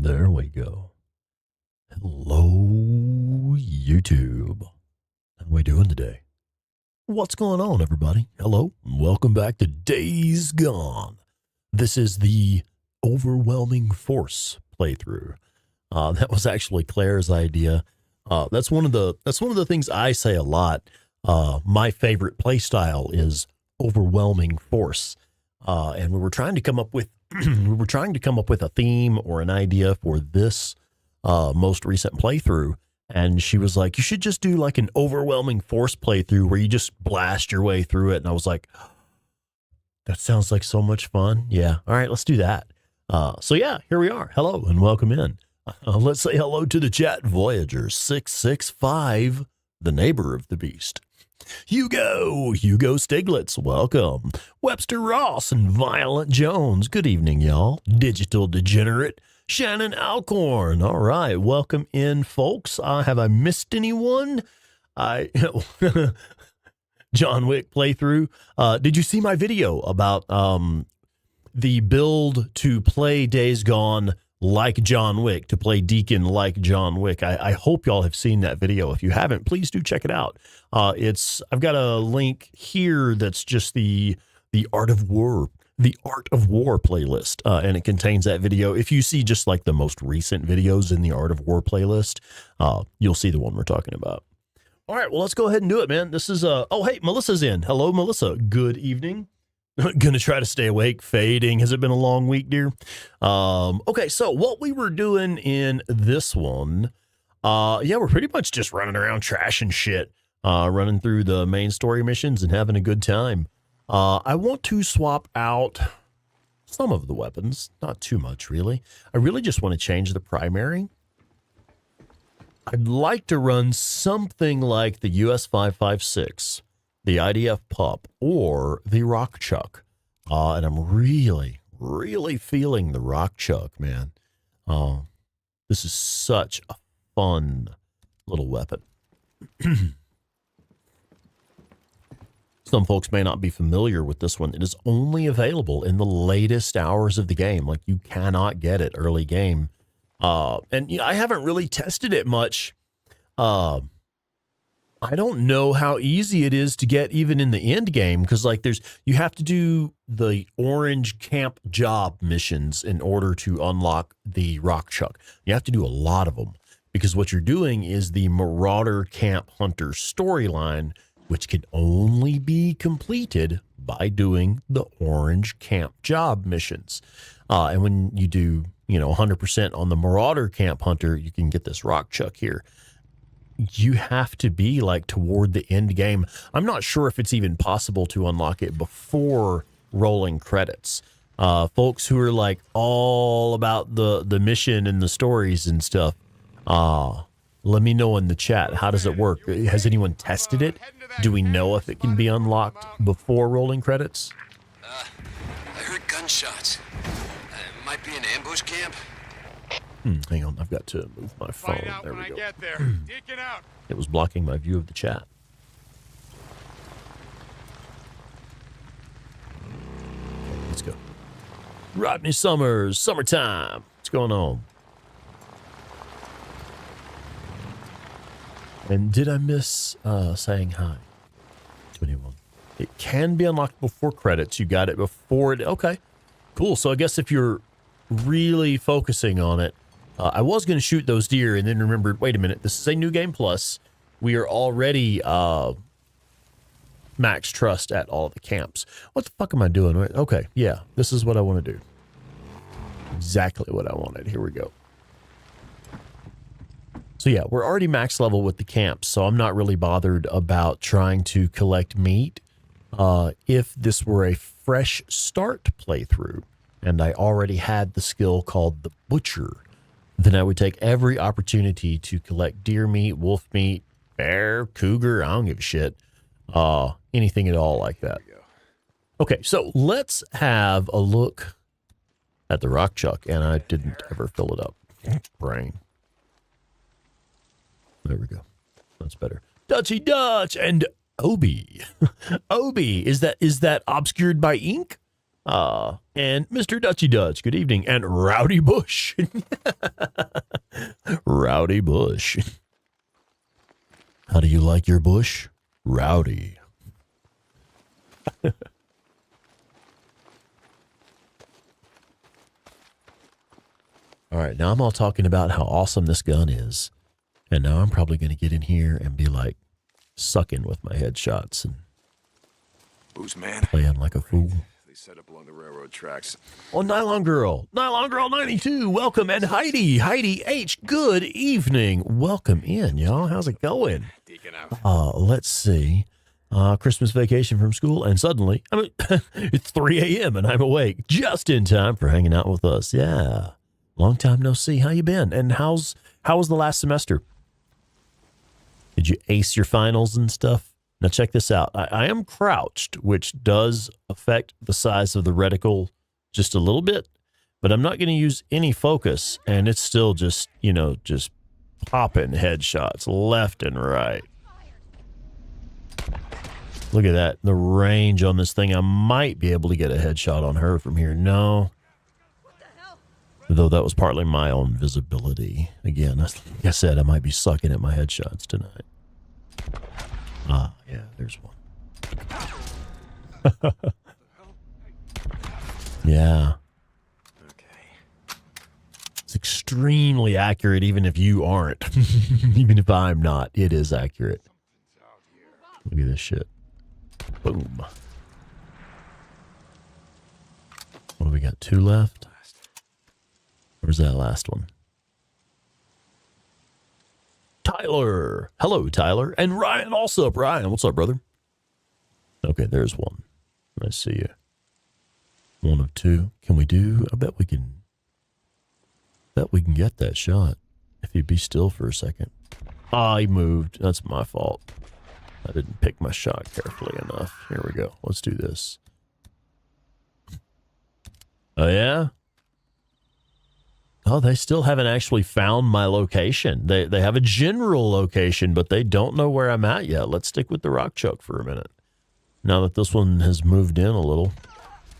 There we go. Hello, YouTube. How we doing today? What's going on, everybody? Hello, and welcome back to Days Gone. This is the Overwhelming Force playthrough. That was actually Claire's idea. That's one of the things I say a lot. My favorite playstyle is Overwhelming Force, and we were trying to come up with a theme or an idea for this most recent playthrough. And she was like, you should just do like an Overwhelming Force playthrough where you just blast your way through it. And I was like, that sounds like so much fun. Yeah. All right, let's do that. So yeah, here we are. Hello and welcome in. Let's say hello to the chat. Voyager 665, the neighbor of the beast. Hugo Stiglitz, welcome. Webster Ross and Violent Jones, good evening, y'all. Digital Degenerate, Shannon Alcorn, all right, welcome in, folks. Have I missed anyone? John Wick playthrough. Did you see my video about the build to play Days Gone like John Wick, to play Deacon like John Wick? I hope y'all have seen that video. If you haven't, please do check it out. I've got a link here that's just the Art of War playlist, and it contains that video. If you see just like the most recent videos in the Art of War playlist, you'll see the one we're talking about. All right, well, let's go ahead and do it, man. This is oh, hey, Melissa's in. Hello, Melissa. Good evening. Gonna try to stay awake. Fading. Has it been a long week, dear? Okay, so what we were doing in this one, yeah, we're pretty much just running around trashing shit, running through the main story missions and having a good time. I want to swap out some of the weapons, not too much, really. I really just want to change the primary. I'd like to run something like the US 556. The IDF Pup, or the Rock Chuck. And I'm really feeling the Rock Chuck, man. This is such a fun little weapon. Some folks may not be familiar with this one. It is only available in the latest hours of the game. Like, you cannot get it early game. And you know, I haven't really tested it much. I don't know how easy it is to get even in the end game, because like you have to do the orange camp job missions in order to unlock the Rock Chuck. You have to do a lot of them, because what you're doing is the Marauder Camp Hunter storyline, which can only be completed by doing the orange camp job missions. And when you do, 100% on the Marauder Camp Hunter, you can get this Rock Chuck here. You have to be like toward the end game. I'm not sure if it's even possible to unlock it before rolling credits. Folks who are like all about the mission and the stories and stuff, let me know in the chat. How does it work? Has anyone tested it? Do we know if it can be unlocked before rolling credits? I heard gunshots. It might be an ambush camp. Hang on, I've got to move my phone. There we go. Deacon out. It was blocking my view of the chat. Okay, let's go. Rodney Summers, summertime. What's going on? And did I miss saying hi to anyone? It can be unlocked before credits. You got it before it. Okay, cool. So I guess if you're really focusing on it, I was going to shoot those deer and then remembered, wait a minute, this is a new game plus. We are already max trust at all the camps. What the fuck am I doing? Okay, yeah, this is what I want to do. Exactly what I wanted. Here we go. So yeah, we're already max level with the camps, so I'm not really bothered about trying to collect meat. If this were a fresh start playthrough, and I already had the skill called the Butcher, then I would take every opportunity to collect deer meat, wolf meat, bear, cougar, I don't give a shit. Anything at all like that. Okay, so let's have a look at the Rock Chuck, and I didn't ever fill it up. Brain. There we go. That's better. Dutchy Dutch and Obi. Obi, is that obscured by ink? And Mr. Dutchy Dutch, good evening. And Rowdy Bush. Rowdy Bush. How do you like your bush? Rowdy. All right, now I'm all talking about how awesome this gun is. And now I'm probably going to get in here and be like sucking with my headshots and Who's man? playing like a fool. They set up along the railroad tracks. Oh, Nylon Girl 92, welcome. And Heidi H, good evening. Welcome in, y'all. How's it going? Deacon out. Let's see. Christmas vacation from school, and suddenly, it's 3 a.m. and I'm awake just in time for hanging out with us. Yeah. Long time no see. How you been? And how was the last semester? Did you ace your finals and stuff? Now check this out. I am crouched, which does affect the size of the reticle just a little bit, but I'm not going to use any focus, and it's still just popping headshots left and right. Look at that. The range on this thing. I might be able to get a headshot on her from here. No. Though that was partly my own visibility. Again, like I said, I might be sucking at my headshots tonight. Ah, yeah, there's one. Yeah. Okay. It's extremely accurate, even if you aren't. Even if I'm not, it is accurate. Look at this shit. Boom. What do we got? 2 left? Where's that last one? Tyler. Hello, Tyler. And Ryan also. Ryan, what's up, brother? Okay, there's one. I see you. 1 of 2. Can we do? I bet we can get that shot. If you'd be still for a second. I moved. That's my fault. I didn't pick my shot carefully enough. Here we go. Let's do this. Oh, yeah? Oh, they still haven't actually found my location. They have a general location, but they don't know where I'm at yet. Let's stick with the rock chuck for a minute. Now that this one has moved in a little.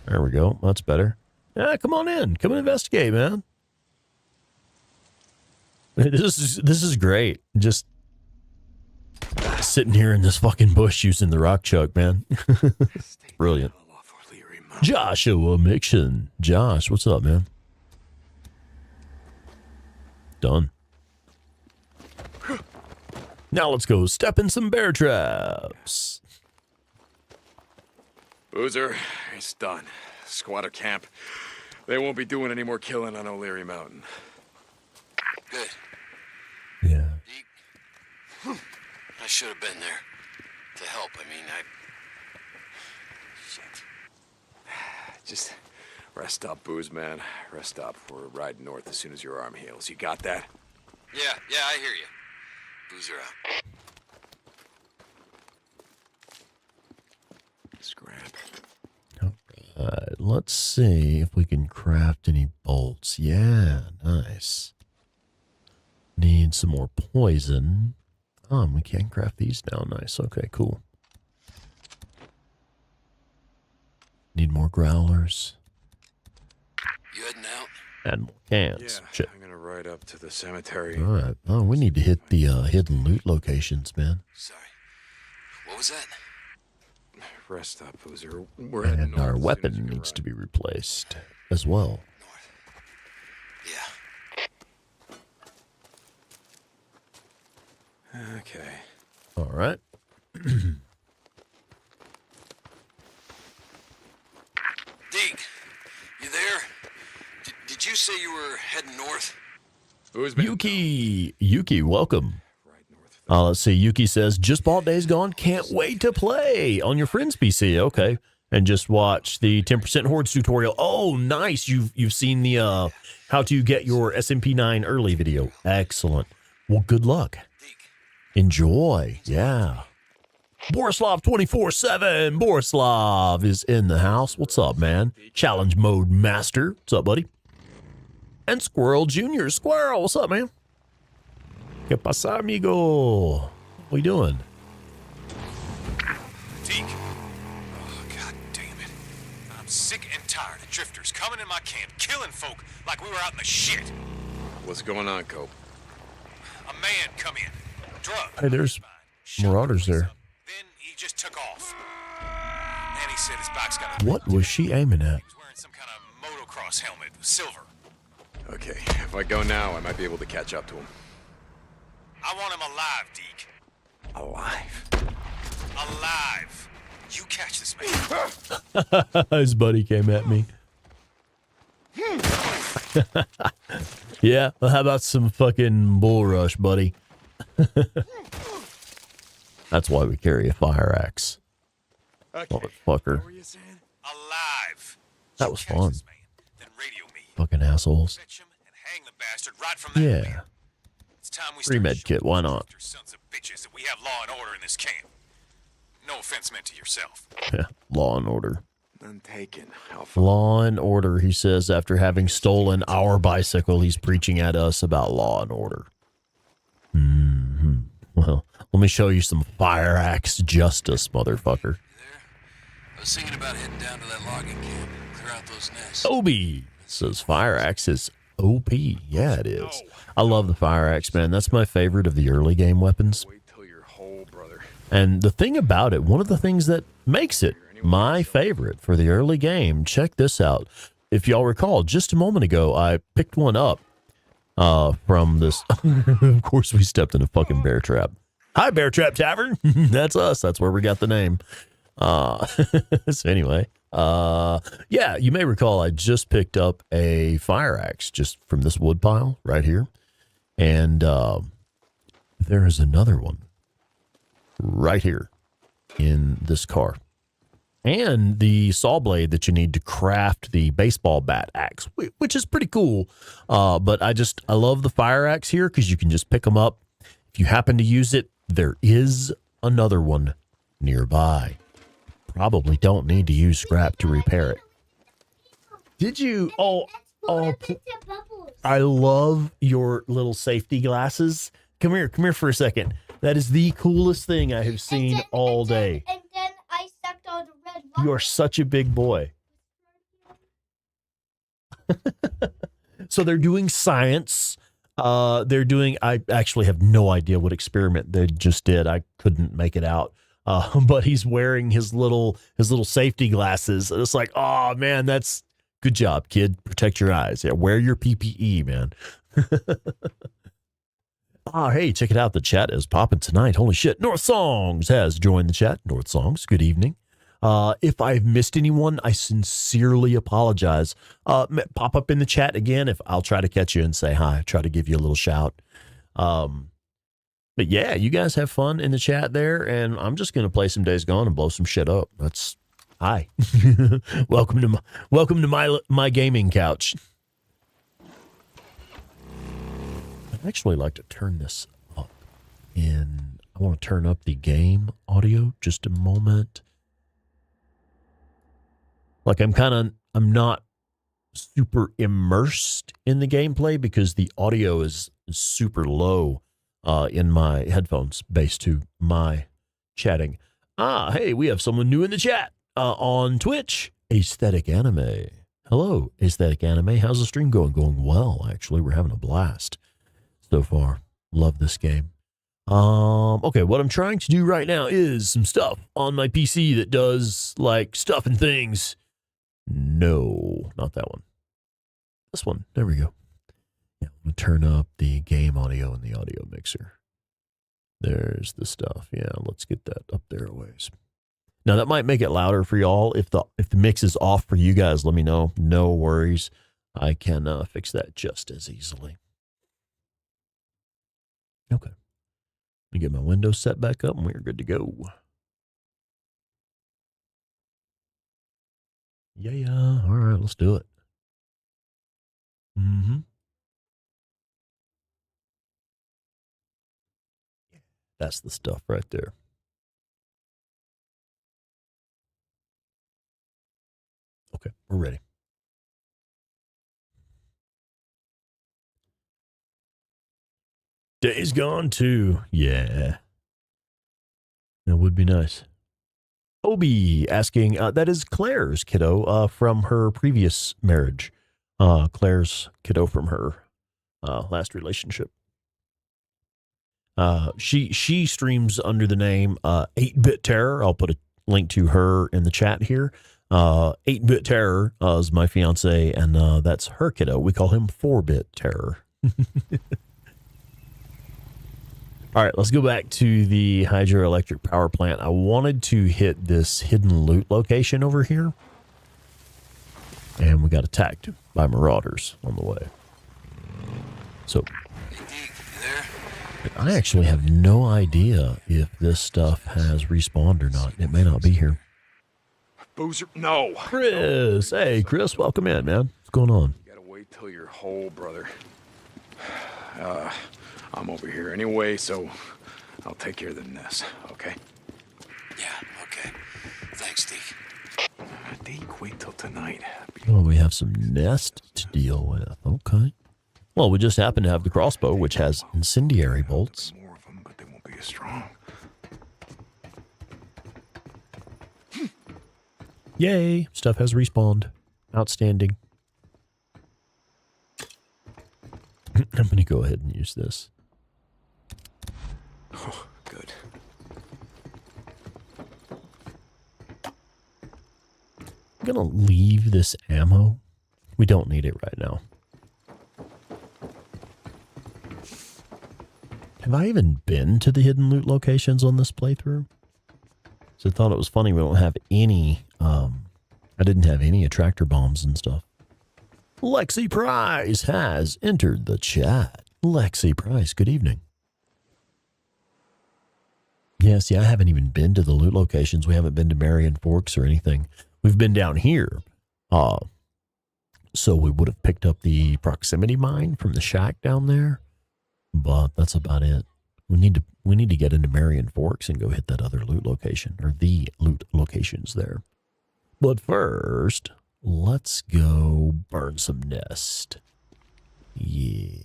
There we go. That's better. Yeah, come on in. Come and investigate, man. This is great. Just sitting here in this fucking bush using the rock chuck, man. Brilliant. Joshua Mixon. Josh, what's up, man? Done. Now let's go step in some bear traps. Boozer, it's done. Squatter camp. They won't be doing any more killing on O'Leary Mountain. Good. Yeah. I should have been there to help. I mean, Shit. Just rest up, Booze, man. Rest up. We're riding north as soon as your arm heals. You got that? Yeah, I hear you. Boozer out. Scrap. Let's see if we can craft any bolts. Yeah, nice. Need some more poison. We can craft these now. Nice. Okay, cool. Need more growlers. You heading out? And more cans. Yeah, Shit. I'm gonna ride up to the cemetery. All right. Oh, we need to hit the hidden loot locations, man. Sorry. What was that? Rest up, Boozer. We're And heading our north as soon as weapon you needs arrive. to be replaced as well. Yeah. Okay. All right. Deke, you there? Did you say you were heading north? Yuki, welcome. Right north. Let's see. Yuki says, just bought Days Gone. Can't wait to play on your friend's PC. Okay. And just watch the 10% Hordes tutorial. Oh, nice. You've seen the how to get your SMP9 early video. Excellent. Well, good luck. Enjoy. Yeah. Borislav 24/7. Borislav is in the house. What's up, man? Challenge mode master. What's up, buddy? And Squirrel Jr. Squirrel, what's up, man? ¿Qué pasa, amigo? What we doing? Deke. Oh, God damn it. I'm sick and tired drifters coming in my camp, killing folk like we were out in the shit. What's going on, Cope? A man come in, drugged. Hey, there's Marauders there. Then he just took off. And he said his bike's got a... What was she aiming at? He was wearing some kind of motocross helmet, silver. Okay, if I go now, I might be able to catch up to him. I want him alive, Deke. Alive? Alive. You catch this man. His buddy came at me. Yeah, well, how about some fucking bull rush, buddy? That's why we carry a fire axe. Okay. Motherfucker. What were you saying? Alive. That You was catch fun. this man, then radio me. Fucking assholes. Fetch him and hang the bastard right from that Yeah. man. It's time we Free start med kit, showing why these not? drifters Sons of bitches that we have law and order in this camp. No offense meant to yourself. Yeah. Law and order. None taken. Alpha. Law and order, he says, after having stolen our bicycle, he's preaching at us about law and order. Well, let me show you some fire axe justice, motherfucker. I was thinking about heading down to that logging camp, clear out those nests. Obi says fire axe is OP. Yeah, it is. I love the fire axe, man. That's my favorite of the early game weapons. Wait till you're whole, brother. And the thing about it, one of the things that makes it my favorite for the early game, check this out. If y'all recall, just a moment ago, I picked one up from this. Of course, we stepped in a fucking bear trap. Hi, Bear Trap Tavern. That's us. That's where we got the name. So anyway, yeah, you may recall I just picked up a fire axe just from this wood pile right here. And there is another one right here in this car. And the saw blade that you need to craft the baseball bat axe, which is pretty cool. But I love the fire axe here because you can just pick them up. If you happen to use it, there is another one nearby. Probably don't need to use scrap to repair it. Did you? Oh, I love your little safety glasses. Come here for a second. That is the coolest thing I have seen all day. And then I sucked all the red You are such a big boy. So they're doing science. I actually have no idea what experiment they just did. I couldn't make it out. But he's wearing his little safety glasses. And it's like, oh man, that's good job, kid. Protect your eyes. Yeah, wear your PPE, man. Hey, check it out. The chat is popping tonight. Holy shit. North Songs has joined the chat. North Songs, good evening. If I've missed anyone, I sincerely apologize. Pop up in the chat again. If I'll try to catch you and say hi, try to give you a little shout. But yeah, you guys have fun in the chat there, and I'm just gonna play some Days Gone and blow some shit up. That's hi. welcome to my gaming couch. I'd actually like to turn this up, and I want to turn up the game audio just a moment. Like I'm not super immersed in the gameplay because the audio is super low in my headphones based to my chatting. Hey, we have someone new in the chat on Twitch. Aesthetic Anime. Hello, Aesthetic Anime. How's the stream going? Going well, actually. We're having a blast so far. Love this game. Okay, what I'm trying to do right now is some stuff on my PC that does like stuff and things. No, not that one. This one. There we go. Yeah, I'm going to turn up the game audio in the audio mixer. There's the stuff. Yeah, let's get that up there a ways. Now, that might make it louder for y'all. If the mix is off for you guys, let me know. No worries. I can fix that just as easily. Okay. Let me get my windows set back up, and we're good to go. Yeah. All right, let's do it. Mm-hmm. That's the stuff right there. Okay, we're ready. Days Gone too. Yeah. That would be nice. Obi asking, that is Claire's kiddo from her previous marriage. Claire's kiddo from her last relationship. She streams under the name 8-Bit Terror. I'll put a link to her in the chat here. 8-Bit Terror is my fiance, and that's her kiddo. We call him 4-Bit Terror. All right, let's go back to the hydroelectric power plant. I wanted to hit this hidden loot location over here, and we got attacked by marauders on the way. So I actually have no idea if this stuff has respawned or not. It may not be here. Boozer, no. Chris, hey, Chris, welcome in, man. What's going on? You gotta wait till you're whole, brother. I'm over here anyway, so I'll take care of the nest, okay? Yeah, okay. Thanks, Deke. Deke, wait till tonight. Oh, we have some nest to deal with. Okay. Well, we just happen to have the crossbow, which has incendiary bolts. More of them, but they won't be as strong. Yay! Stuff has respawned. Outstanding. I'm going to go ahead and use this. Oh, good. I'm going to leave this ammo. We don't need it right now. Have I even been to the hidden loot locations on this playthrough? So I thought it was funny we don't have any, I didn't have any attractor bombs and stuff. Lexi Price has entered the chat. Lexi Price, good evening. Yeah, see, I haven't even been to the loot locations. We haven't been to Marion Forks or anything. We've been down here. So we would have picked up the proximity mine from the shack down there. But that's about it. We need to get into Marion Forks and go hit that other loot location, or the loot locations there. But first, let's go burn some nest. Yeah.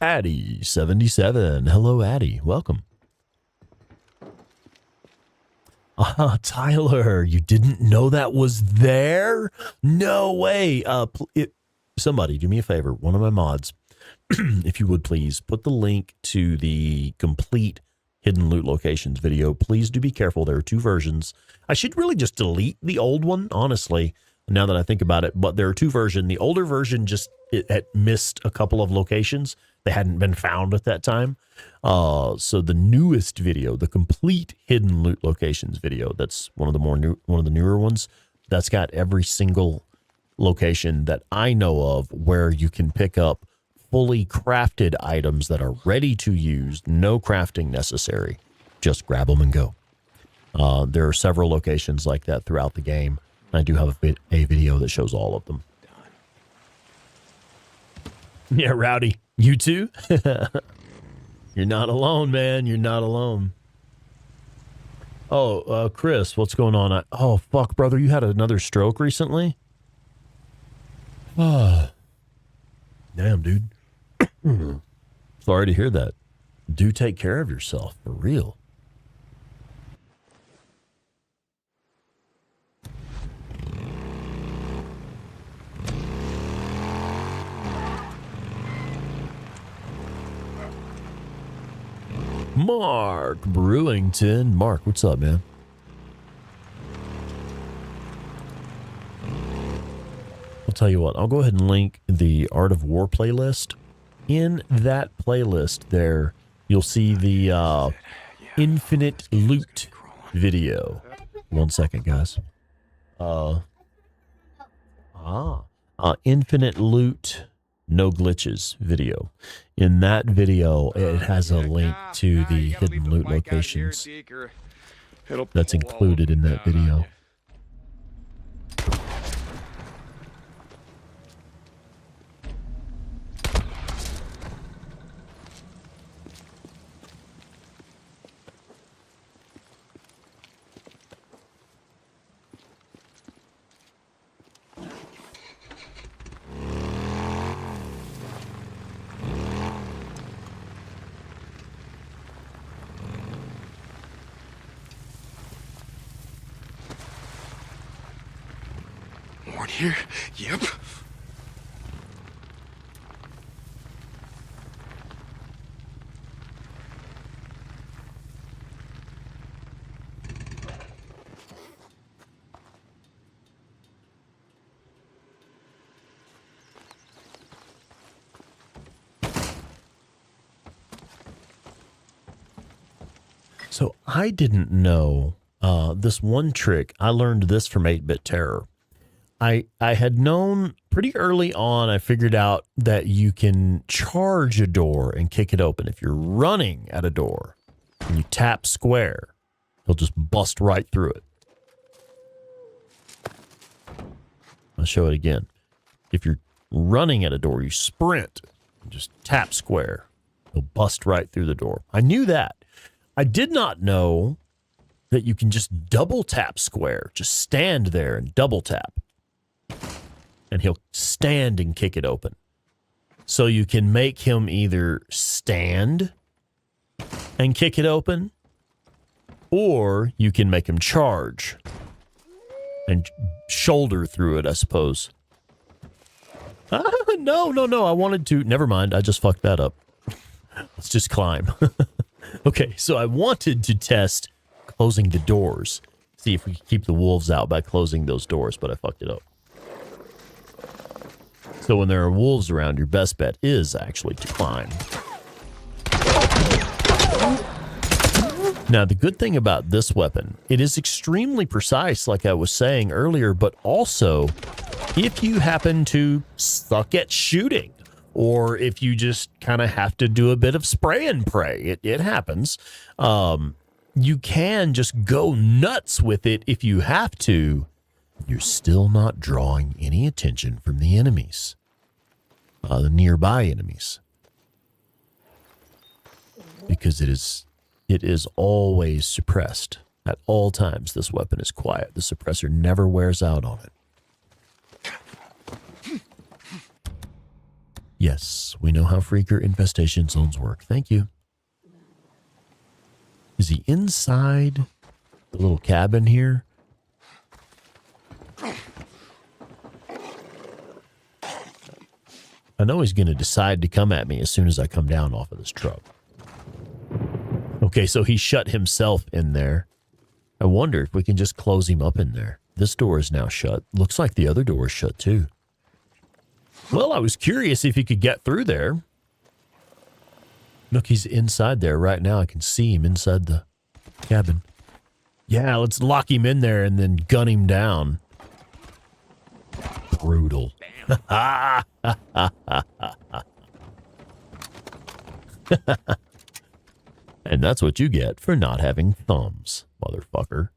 Addy77. Hello, Addy. Welcome. Tyler, you didn't know that was there? No way. Somebody do me a favor, one of my mods, if you would please put the link to the complete hidden loot locations video. Please do be careful. There are two versions. I should really just delete the old one, honestly, now that I think about it. But there are two versions. The older version it had missed a couple of locations. They hadn't been found at that time. So the newest video, the complete hidden loot locations video, that's one of the newer ones. That's got every single location that I know of where you can pick up fully crafted items that are ready to use, no crafting necessary. Just grab them and go. There are several locations like that throughout the game. I do have a video that shows all of them. Yeah, Rowdy. You too? You're not alone, man. You're not alone. Oh, Chris, what's going on? Oh, fuck, brother. You had another stroke recently? Damn, dude. Sorry to hear that. Do take care of yourself, for real. Mark Brewington. Mark, what's up, man? I'll tell you what, I'll go ahead and link the Art of War playlist. In that playlist there, you'll see the Infinite Loot video. 1 second, guys. Infinite Loot No Glitches video. In that video, it has a link to the hidden loot locations that's included in that video. here? Yep. So I didn't know this one trick. I learned this from 8-Bit Terror. I had known pretty early on, I figured out that you can charge a door and kick it open. If you're running at a door and you tap square, he'll just bust right through it. I'll show it again. If you're running at a door, you sprint, and just tap square, he'll bust right through the door. I knew that. I did not know that you can just double tap square. Just stand there and double tap. And he'll stand and kick it open. So you can make him either stand and kick it open, or you can make him charge and shoulder through it, I suppose. No. I wanted to. Never mind. I just fucked that up. Let's just climb. Okay, so I wanted to test closing the doors. See if we can keep the wolves out by closing those doors, but I fucked it up. So when there are wolves around, your best bet is actually to climb. Now, the good thing about this weapon, it is extremely precise, like I was saying earlier, but also, if you happen to suck at shooting, or if you just kind of have to do a bit of spray and pray, it happens. You can just go nuts with it if you have to. You're still not drawing any attention from the enemies, the nearby enemies, because it is always suppressed at all times. This weapon is quiet. The suppressor never wears out on it. Yes, we know how freaker infestation zones work. Thank you. Is he inside the little cabin here? I know he's going to decide to come at me as soon as I come down off of this truck. Okay, so he shut himself in there. I wonder if we can just close him up in there. This door is now shut. Looks like the other door is shut too. Well, I was curious if he could get through there. Look, he's inside there right now. I can see him inside the cabin. Yeah, let's lock him in there and then gun him down. Brutal. And that's what you get for not having thumbs, motherfucker.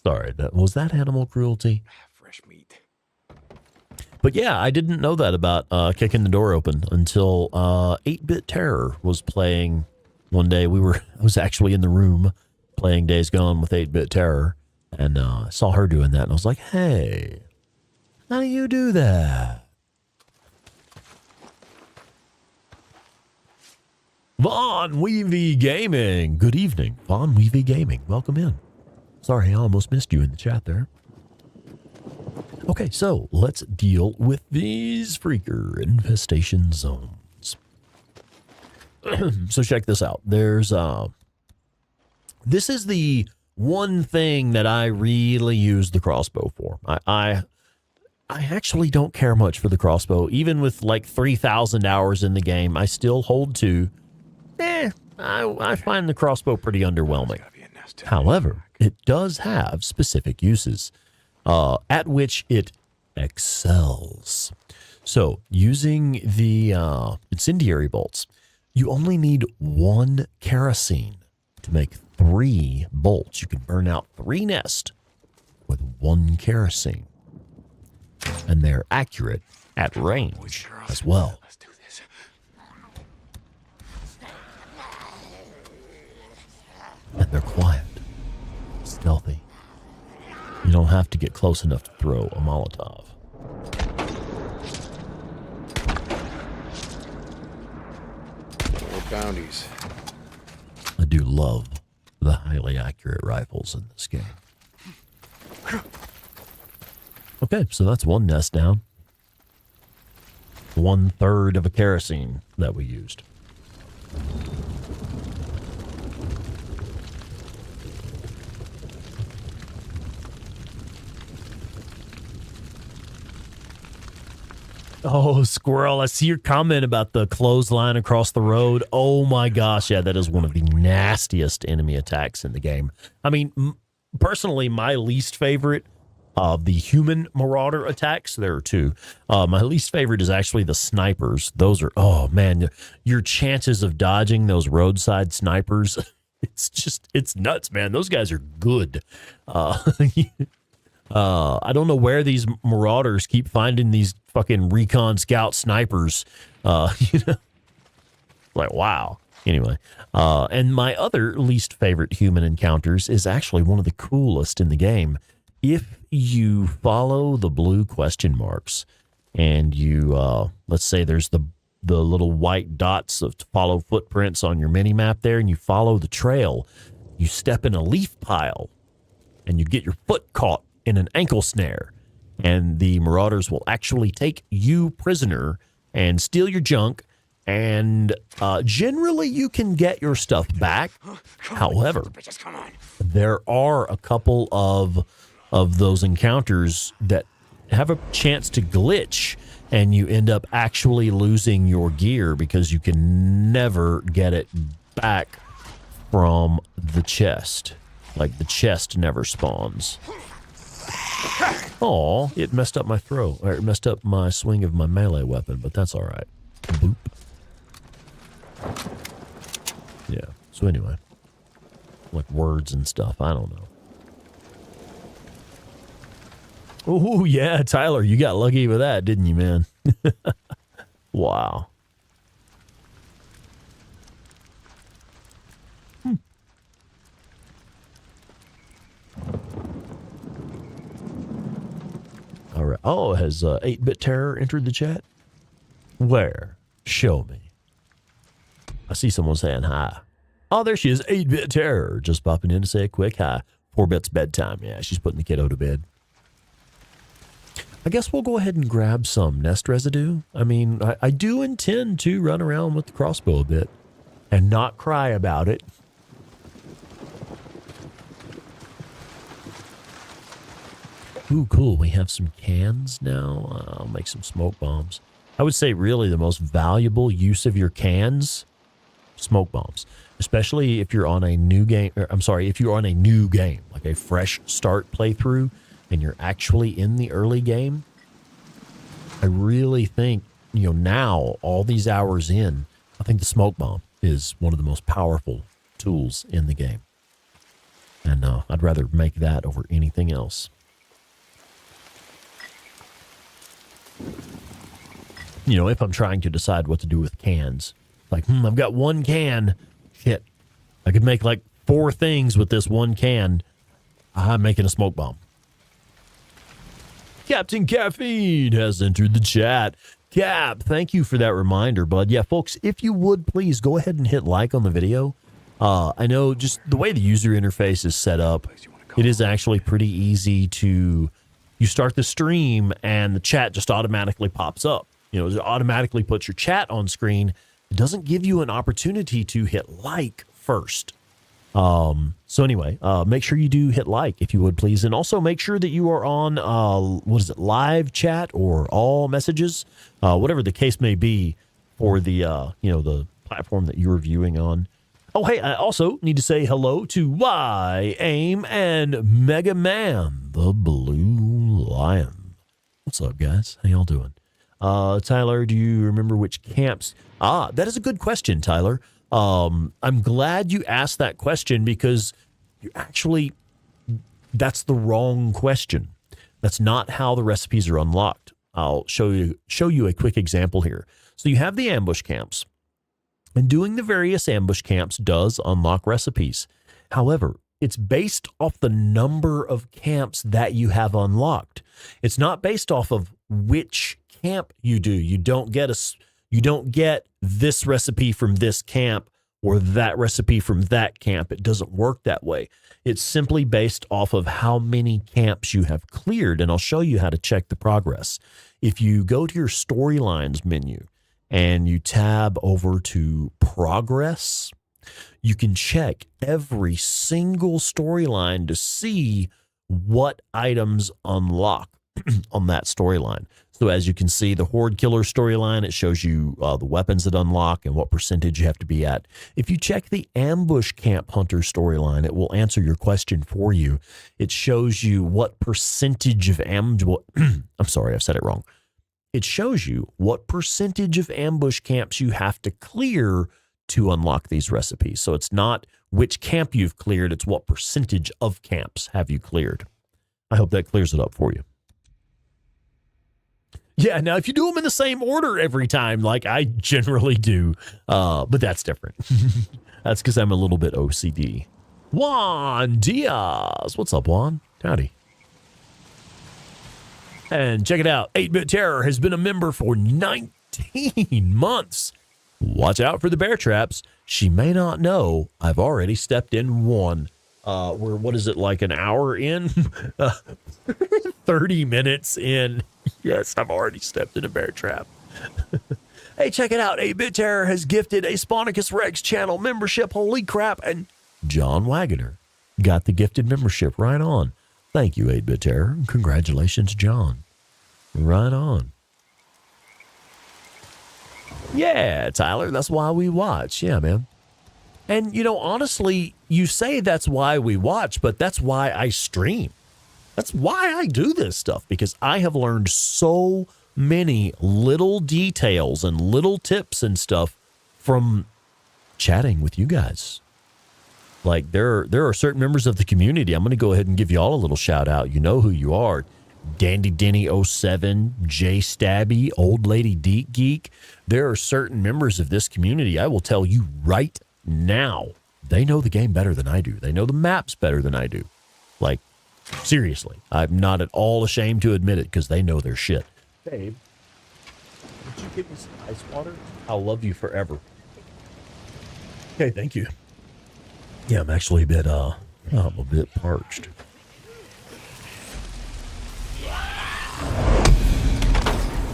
Sorry, was that animal cruelty? Fresh meat. But yeah, I didn't know that about kicking the door open until 8-Bit Terror was playing one day. I was actually in the room playing Days Gone with 8-Bit Terror, and I saw her doing that, and I was like, hey, how do you do that? Von Weavy Gaming. Good evening, Von Weavy Gaming. Welcome in. Sorry, I almost missed you in the chat there. Okay, so let's deal with these freaker infestation zones. So check this out. There's this is the one thing that I really use the crossbow for. I actually don't care much for the crossbow. Even with like 3,000 hours in the game, I still hold to, I find the crossbow pretty underwhelming. However, it does have specific uses. At which it excels. So, using the incendiary bolts, you only need 1 kerosene to make 3 bolts. You can burn out 3 nests with 1 kerosene. And they're accurate at range as well. Let's do this. And they're quiet, stealthy. You don't have to get close enough to throw a Molotov. More bounties. I do love the highly accurate rifles in this game. Okay, so that's one nest down. 1/3 of a kerosene that we used. Oh, Squirrel, I see your comment about the clothesline across the road. Oh my gosh, yeah, that is one of the nastiest enemy attacks in the game. I mean, personally, my least favorite of the human Marauder attacks, there are two. My least favorite is actually the snipers. Those are, oh man, your chances of dodging those roadside snipers, it's nuts, man. Those guys are good. I don't know where these Marauders keep finding these fucking recon scout snipers. You know, like, wow. Anyway, and my other least favorite human encounters is actually one of the coolest in the game. If you follow the blue question marks and you, let's say there's the little white dots of follow footprints on your mini map there, and you follow the trail, you step in a leaf pile and you get your foot caught in an ankle snare, and the Marauders will actually take you prisoner and steal your junk, and generally you can get your stuff back. However, there are a couple of those encounters that have a chance to glitch, and you end up actually losing your gear because you can never get it back from the chest. Like, the chest never spawns. Oh, it messed up my throw. Or it messed up my swing of my melee weapon, but that's all right. Boop. Yeah. So anyway, like words and stuff. I don't know. Oh yeah, Tyler, you got lucky with that, didn't you, man? Wow. All right. Oh, has 8-Bit Terror entered the chat? Where? Show me. I see someone saying hi. Oh, there she is, 8-Bit Terror. Just popping in to say a quick hi. 4-Bit's bedtime. Yeah, she's putting the kiddo to bed. I guess we'll go ahead and grab some nest residue. I mean, I do intend to run around with the crossbow a bit and not cry about it. Ooh, cool. We have some cans now. I'll make some smoke bombs. I would say really the most valuable use of your cans, smoke bombs. Especially if you're on a new game. If you're on a new game, like a fresh start playthrough, and you're actually in the early game. I really think, now, all these hours in, I think the smoke bomb is one of the most powerful tools in the game. And I'd rather make that over anything else. If I'm trying to decide what to do with cans, like, I've got one can. Shit, I could make like 4 things with this one can. I'm making a smoke bomb. Captain Caffeine has entered the chat. Cap, thank you for that reminder, bud. Yeah, folks, if you would please go ahead and hit like on the video. I know just the way the user interface is set up, it is actually pretty easy to, you start the stream and the chat just automatically pops up. It automatically puts your chat on screen. It doesn't give you an opportunity to hit like first. So anyway, make sure you do hit like if you would please. And also make sure that you are on, live chat or all messages, whatever the case may be for the, the platform that you're viewing on. Oh, hey, I also need to say hello to Y, Aim, and Mega Man, the Blue Lion. What's up, guys? How y'all doing? Tyler, do you remember which camps? That is a good question, Tyler. I'm glad you asked that question because that's the wrong question. That's not how the recipes are unlocked. I'll show you a quick example here. So you have the ambush camps, and doing the various ambush camps does unlock recipes. However, it's based off the number of camps that you have unlocked. It's not based off of which camp you do. You don't get this recipe from this camp or that recipe from that camp. It doesn't work that way. It's simply based off of how many camps you have cleared, and I'll show you how to check the progress. If you go to your storylines menu and you tab over to progress, you can check every single storyline to see what items unlock on that storyline. So as you can see, the Horde Killer storyline, it shows you the weapons that unlock and what percentage you have to be at. If you check the Ambush Camp Hunter storyline, it will answer your question for you. It shows you what percentage of I'm sorry, I've said it wrong. It shows you what percentage of ambush camps you have to clear to unlock these recipes. So it's not which camp you've cleared, it's what percentage of camps have you cleared. I hope that clears it up for you. Yeah, now if you do them in the same order every time, like I generally do, but that's different. That's because I'm a little bit OCD. Juan Diaz. What's up, Juan? Howdy. And check it out. 8-Bit Terror has been a member for 19 months. Watch out for the bear traps. She may not know I've already stepped in one. We're, what is it, like an hour in? 30 minutes in. Yes, I've already stepped in a bear trap. Hey, check it out. 8-Bit Terror has gifted a Sponicus Rex channel membership. Holy crap. And John Wagoner got the gifted membership right on. Thank you, 8-Bit Terror. Congratulations, John. Right on. Yeah, Tyler, that's why we watch. Yeah, man. And, you know, honestly, you say that's why we watch, but that's why I stream. That's why I do this stuff, because I have learned so many little details and little tips and stuff from chatting with you guys. Like, there are certain members of the community. I'm going to go ahead and give you all a little shout out. You know who you are. Dandy Denny 07, Jay Stabby, Old Lady Deek Geek. There are certain members of this community, I will tell you right now, they know the game better than I do. They know the maps better than I do. Like, seriously, I'm not at all ashamed to admit it because they know their shit. Babe, would you give me some ice water? I'll love you forever. Okay, thank you. Yeah, I'm actually I'm a bit parched.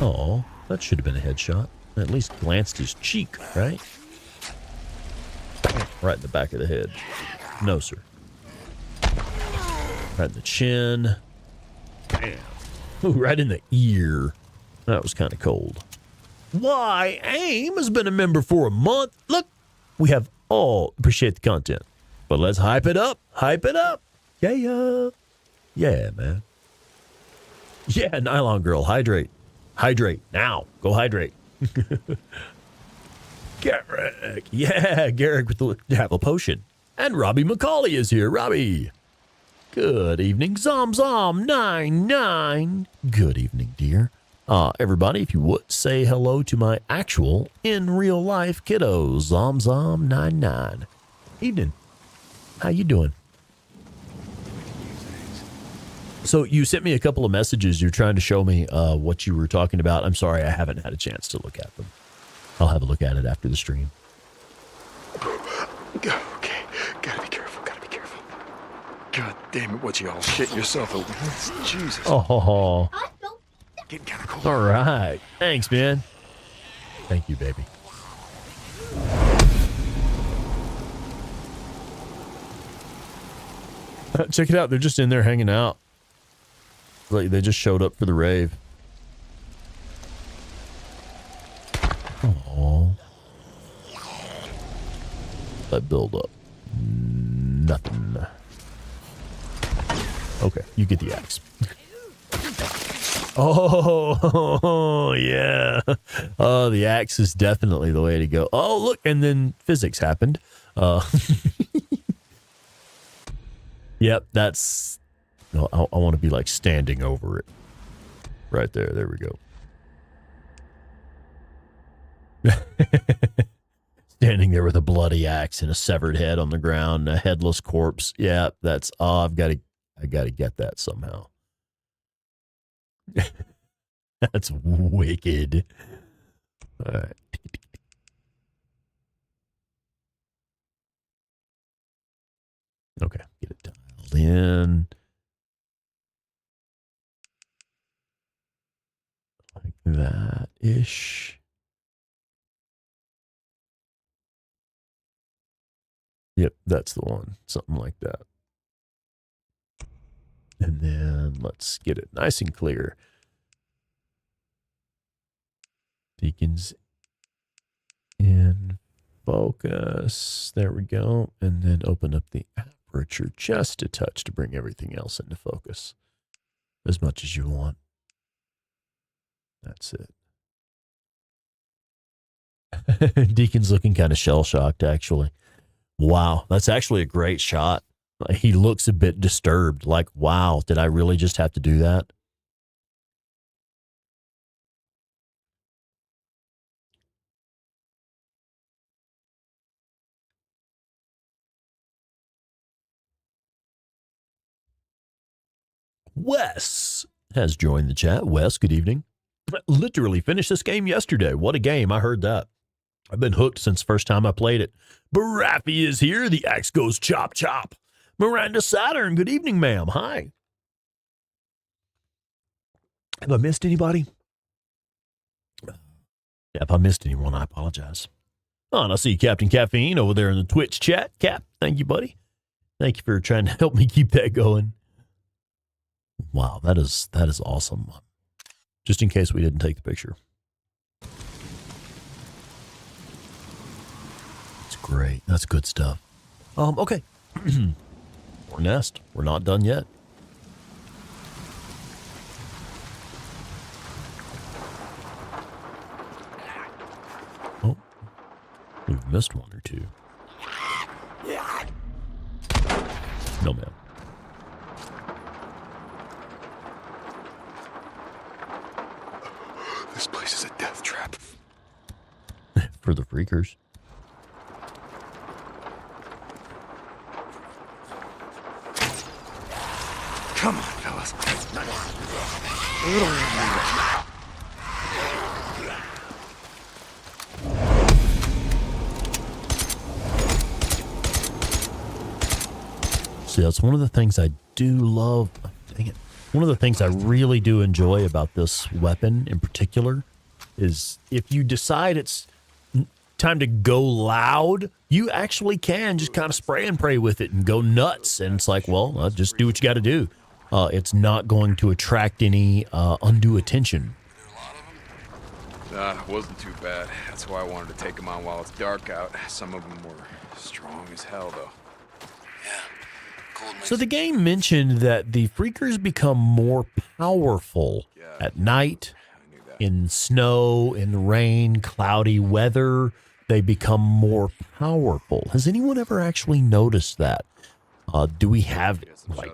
Oh, that should have been a headshot. At least glanced his cheek, right? Right in the back of the head. No, sir. Right in the chin. Damn. Ooh, right in the ear. That was kind of cold. Why, AIM has been a member for a month. Look, we have all appreciate the content. But let's hype it up. Hype it up. Yeah. Yeah, man. Yeah, Nylon Girl, hydrate. Hydrate. Now. Go hydrate. Garrick. Yeah, Garrick with the Devil Potion. And Robbie Macaulay is here. Robbie. Good evening. Zom99. Good evening, dear. Everybody, if you would, say hello to my actual, in real life kiddo, Zom99. Evening. How you doing? So you sent me a couple of messages. You're trying to show me what you were talking about. I'm sorry, I haven't had a chance to look at them. I'll have a look at it after the stream. Okay, gotta be careful, God damn it, what you all shit yourself over? Jesus. Oh, Getting kind of cold. all right. Thanks, man. Thank you, baby. Check it out. They're just in there hanging out. Like they just showed up for the rave. Oh, that build up. Nothing. Okay, you get the axe. Oh, yeah. Oh, the axe is definitely the way to go. Oh, look, and then physics happened. Yep, that's... No, I want to be like standing over it. Right there. There we go. Standing there with a bloody axe and a severed head on the ground, and a headless corpse. Yeah, that's... Oh, I got to get that somehow. That's wicked. All right. in. Like that-ish. Yep, that's the one. Something like that. And then let's get it nice and clear. Deacons in focus. There we go. And then open up the aperture just a touch to bring everything else into focus. As much as you want. That's it. Deacon's looking kind of shell-shocked, actually. Wow, that's actually a great shot. He looks a bit disturbed, like, wow, did I really just have to do that? Wes has joined the chat. Wes, good evening. Literally finished this game yesterday. What a game. I heard that. I've been hooked since the first time I played it. Baraffy is here. The axe goes chop, chop. Miranda Saturn, good evening, ma'am. Hi. Have I missed anybody? Yeah, if I missed anyone, I apologize. Oh, and I see Captain Caffeine over there in the Twitch chat. Cap, thank you, buddy. Thank you for trying to help me keep that going. Wow, that is awesome. Just in case we didn't take the picture. It's great. That's good stuff. Okay. More nest. We're not done yet. Oh, we've missed one or two. No, ma'am. This place is a death trap. For the freakers. Come on, fellas. See, that's one of the things I do love. Dang it. One of the things I really do enjoy about this weapon in particular is if you decide it's time to go loud, you actually can just kind of spray and pray with it and go nuts. And it's like, well, just do what you got to do. It's not going to attract any undue attention. It wasn't too bad. That's why I wanted to take them on while it's dark out. Some of them were strong as hell, though. Yeah. So the game mentioned that the freakers become more powerful at night, in snow, in rain, cloudy weather. They become more powerful. Has anyone ever actually noticed that? Do we have like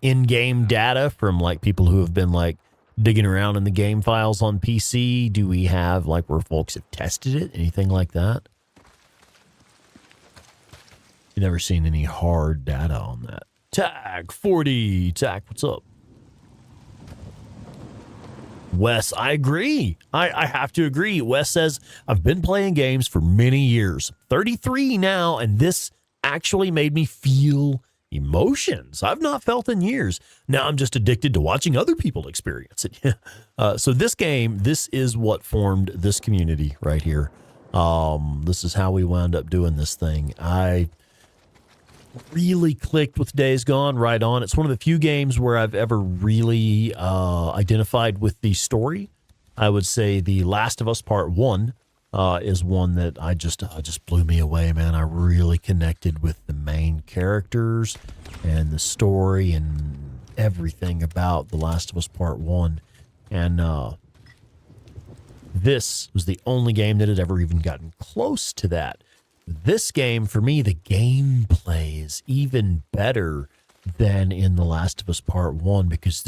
in-game data from like people who have been like digging around in the game files on PC? Do we have like where folks have tested it? Anything like that? You never seen any hard data on that. Tag 40. Tag, what's up? Wes, I agree. I have to agree. Wes says, I've been playing games for many years. 33 now, and this actually made me feel emotions I've not felt in years. Now I'm just addicted to watching other people experience it. So this game, this is what formed this community right here. This is how we wound up doing this thing. I really clicked with Days Gone right on. It's one of the few games where I've ever really identified with the story. I would say The Last of Us Part 1 is one that I just blew me away, man. I really connected with the main characters and the story and everything about The Last of Us Part 1. And this was the only game that had ever even gotten close to that. This game, for me, the gameplay is even better than in The Last of Us Part 1 because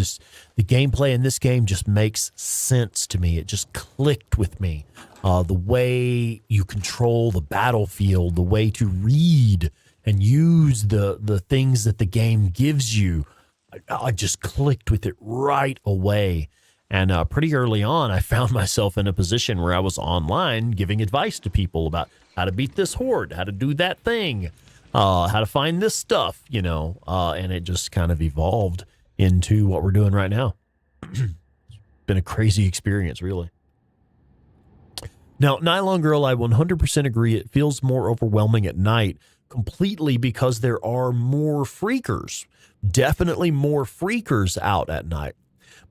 the gameplay in this game just makes sense to me. It just clicked with me. The way you control the battlefield, the way to read and use the things that the game gives you, I just clicked with it right away. And pretty early on, I found myself in a position where I was online giving advice to people about how to beat this horde, how to do that thing. how to find this stuff, you know, and it just kind of evolved into what we're doing right now. Been a crazy experience, really. Now, Nylon Girl, I 100% agree. It feels more overwhelming at night, completely because there are more freakers. Definitely more freakers out at night.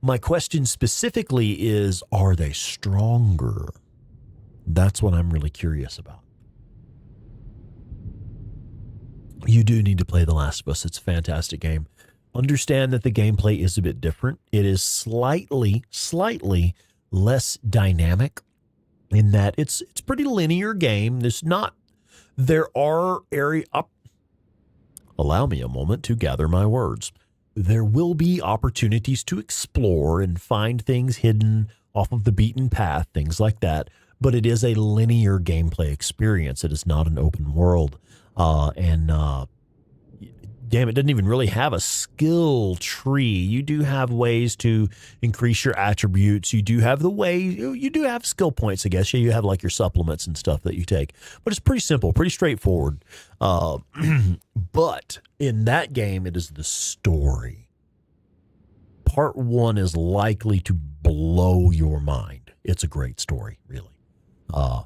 My question specifically is, are they stronger? That's what I'm really curious about. You do need to play The Last of Us. It's a fantastic game. Understand that the gameplay is a bit different. It is slightly less dynamic in that it's pretty linear game. There are allow me a moment to gather my words. There will be opportunities to explore and find things hidden off of the beaten path, things like that. But it is a linear gameplay experience. It is not an open world. Damn, it doesn't even really have a skill tree. You do have ways to increase your attributes. You do have you do have skill points, I guess. You have like your supplements and stuff that you take. But it's pretty simple, pretty straightforward. But in that game, it is the story. Part 1 is likely to blow your mind. It's a great story, really.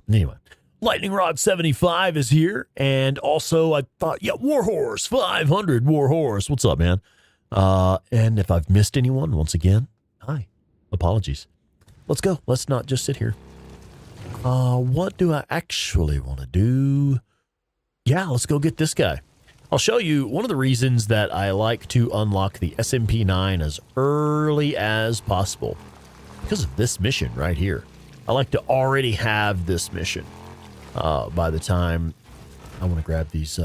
Anyway. Lightning Rod 75 is here, and also I thought, Warhorse 500, Warhorse. What's up, man? And if I've missed anyone, once again, hi, apologies. Let's go. Let's not just sit here. What do I actually want to do? Yeah, let's go get this guy. I'll show you one of the reasons that I like to unlock the SMP9 as early as possible. Because of this mission right here. I like to already have this mission. By the time I want to grab these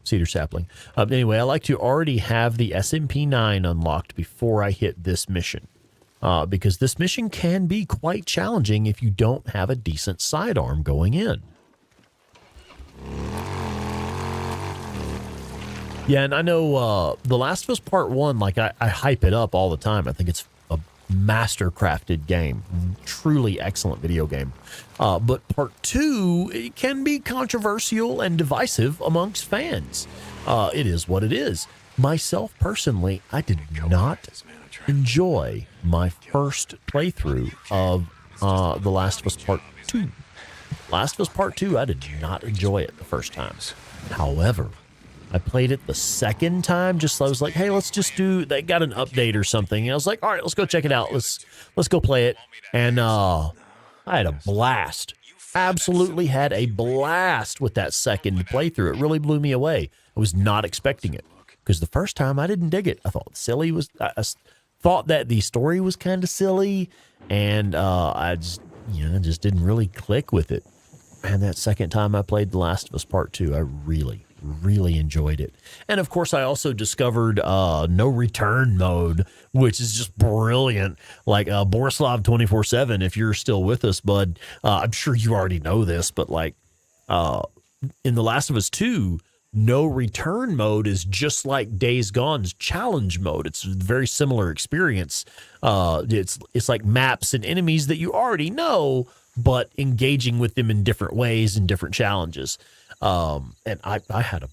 cedar sapling. Anyway, I like to already have the SMP9 unlocked before I hit this mission. Because this mission can be quite challenging if you don't have a decent sidearm going in. Yeah, and I know The Last of Us Part 1, like I hype it up all the time. I think it's a master-crafted game. Truly excellent video game. But Part 2, it can be controversial and divisive amongst fans. It is what it is. Myself, personally, I did not enjoy my first playthrough of The Last of Us Part 2. Last of Us Part 2, I did not enjoy it the first time. However, I played it the second time, I was like, hey, let's just they got an update or something. And I was like, all right, let's go check it out. Let's go play it. And I had a blast. Absolutely had a blast with that second playthrough. It really blew me away. I was not expecting it because the first time I didn't dig it. I thought I thought that the story was kind of silly, and I just didn't really click with it. And that second time I played The Last of Us Part 2, I really enjoyed it. And of course, I also discovered no return mode, which is just brilliant. Like Borislav 24/7, if you're still with us, bud, I'm sure you already know this, but like in The Last of Us 2, no return mode is just like Days Gone's challenge mode. It's a very similar experience. It's like maps and enemies that you already know, but engaging with them in different ways and different challenges. And I had a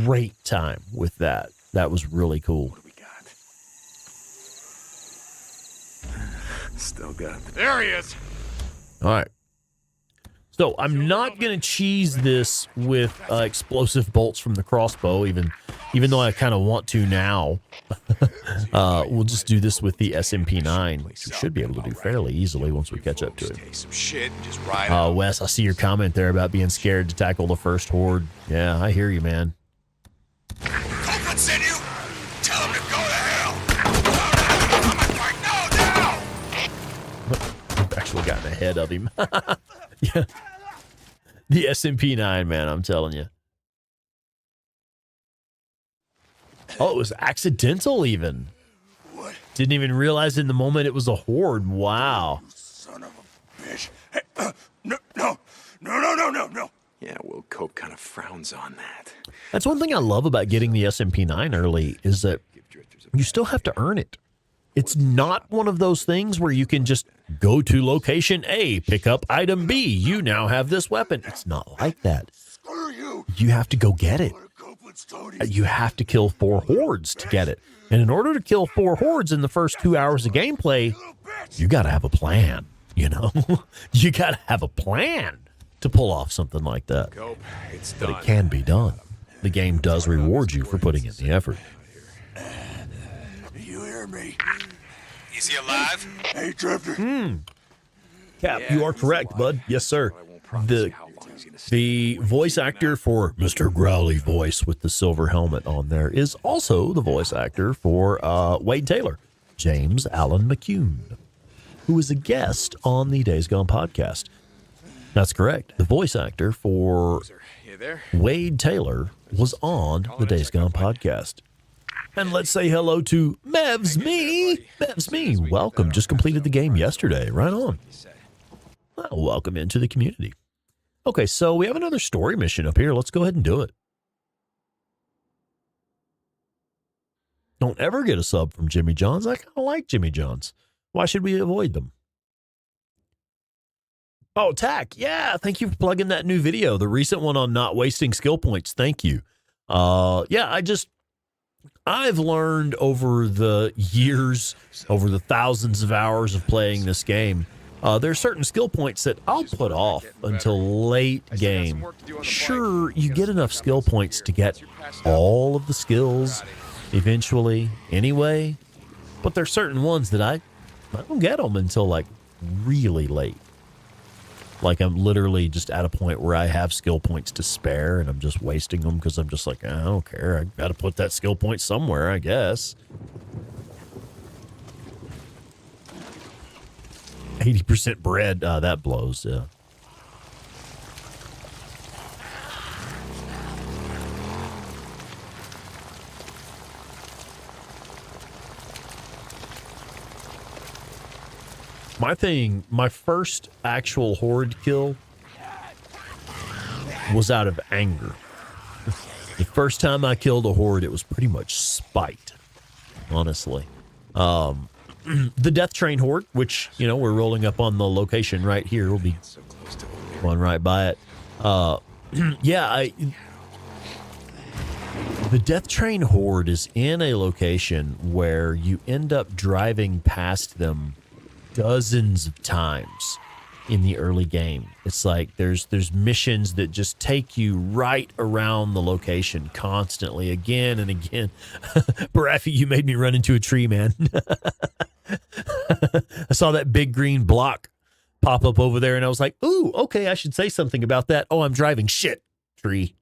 great time with that. That was really cool. What do we got? Still got it. There he is. All right. So I'm not going to cheese this with explosive bolts from the crossbow, even though I kind of want to now. We'll just do this with the SMP9, which we should be able to do fairly easily once we catch up to it. Take some shit and just ride it. Wes, I see your comment there about being scared to tackle the first horde. Yeah, I hear you, man. Coconuts in you. Tell him to go to hell. I've actually gotten ahead of him. Yeah. The SMP9, man, I'm telling you. Oh, it was accidental even. What? Didn't even realize in the moment it was a horde. Wow. Son of a bitch. Hey, no. Yeah, well, Cope kind of frowns on that. That's one thing I love about getting the SMP9 early is that you still have to earn it. It's not one of those things where you can just go to location A, pick up item B. You now have this weapon. It's not like that. Screw you. you have to go get it. Copeland's Tony's. You have to kill 4 hordes to get it. And in order to kill 4 hordes in the first 2 hours of gameplay, you got to have a plan, you know? You got to have a plan to pull off something like that. Cope, it's But done. it can be done. The game does reward you for putting in the effort. You hear me? Is he alive? Hey, Drifter. Cap, Yeah, you are he's correct, alive. bud. Yes, sir. But I won't promise you The how long he's gonna stay. voice actor for Mr. Growly voice with the silver helmet on there is also the voice actor for Wade Taylor, James Allen McCune, who is a guest on the Days Gone podcast. That's correct. The voice actor for You there? Wade Taylor was on the Days Gone podcast. And let's say hello to Mevs Me. Mevs Me, welcome. Just completed the game yesterday. Right on. Well, welcome into the community. Okay, so we have another story mission up here. Let's go ahead and do it. Don't ever get a sub from Jimmy John's. I kind of like Jimmy John's. Why should we avoid them? Oh, Tack. Yeah, thank you for plugging that new video, the recent one on not wasting skill points. Thank you. I've learned over the years, over the thousands of hours of playing this game, there are certain skill points that I'll put off until late game. Sure, you get enough skill points to get all of the skills eventually anyway, but there's certain ones that I don't get them until like really late. Like I'm literally just at a point where I have skill points to spare and I'm just wasting them because I'm just like, I don't care. I got to put that skill point somewhere, I guess. 80% bread. That blows, yeah. My first actual horde kill was out of anger. The first time I killed a horde, it was pretty much spite, honestly. The Death Train horde, which, you know, we're rolling up on the location right here. We'll be going right by it. The Death Train horde is in a location where you end up driving past them dozens of times in the early game. It's like there's missions that just take you right around the location constantly, again and again. Barafi, you made me run into a tree, man. I saw that big green block pop up over there and I was like, ooh, okay, I should say something about that. Oh, I'm driving. Shit, tree.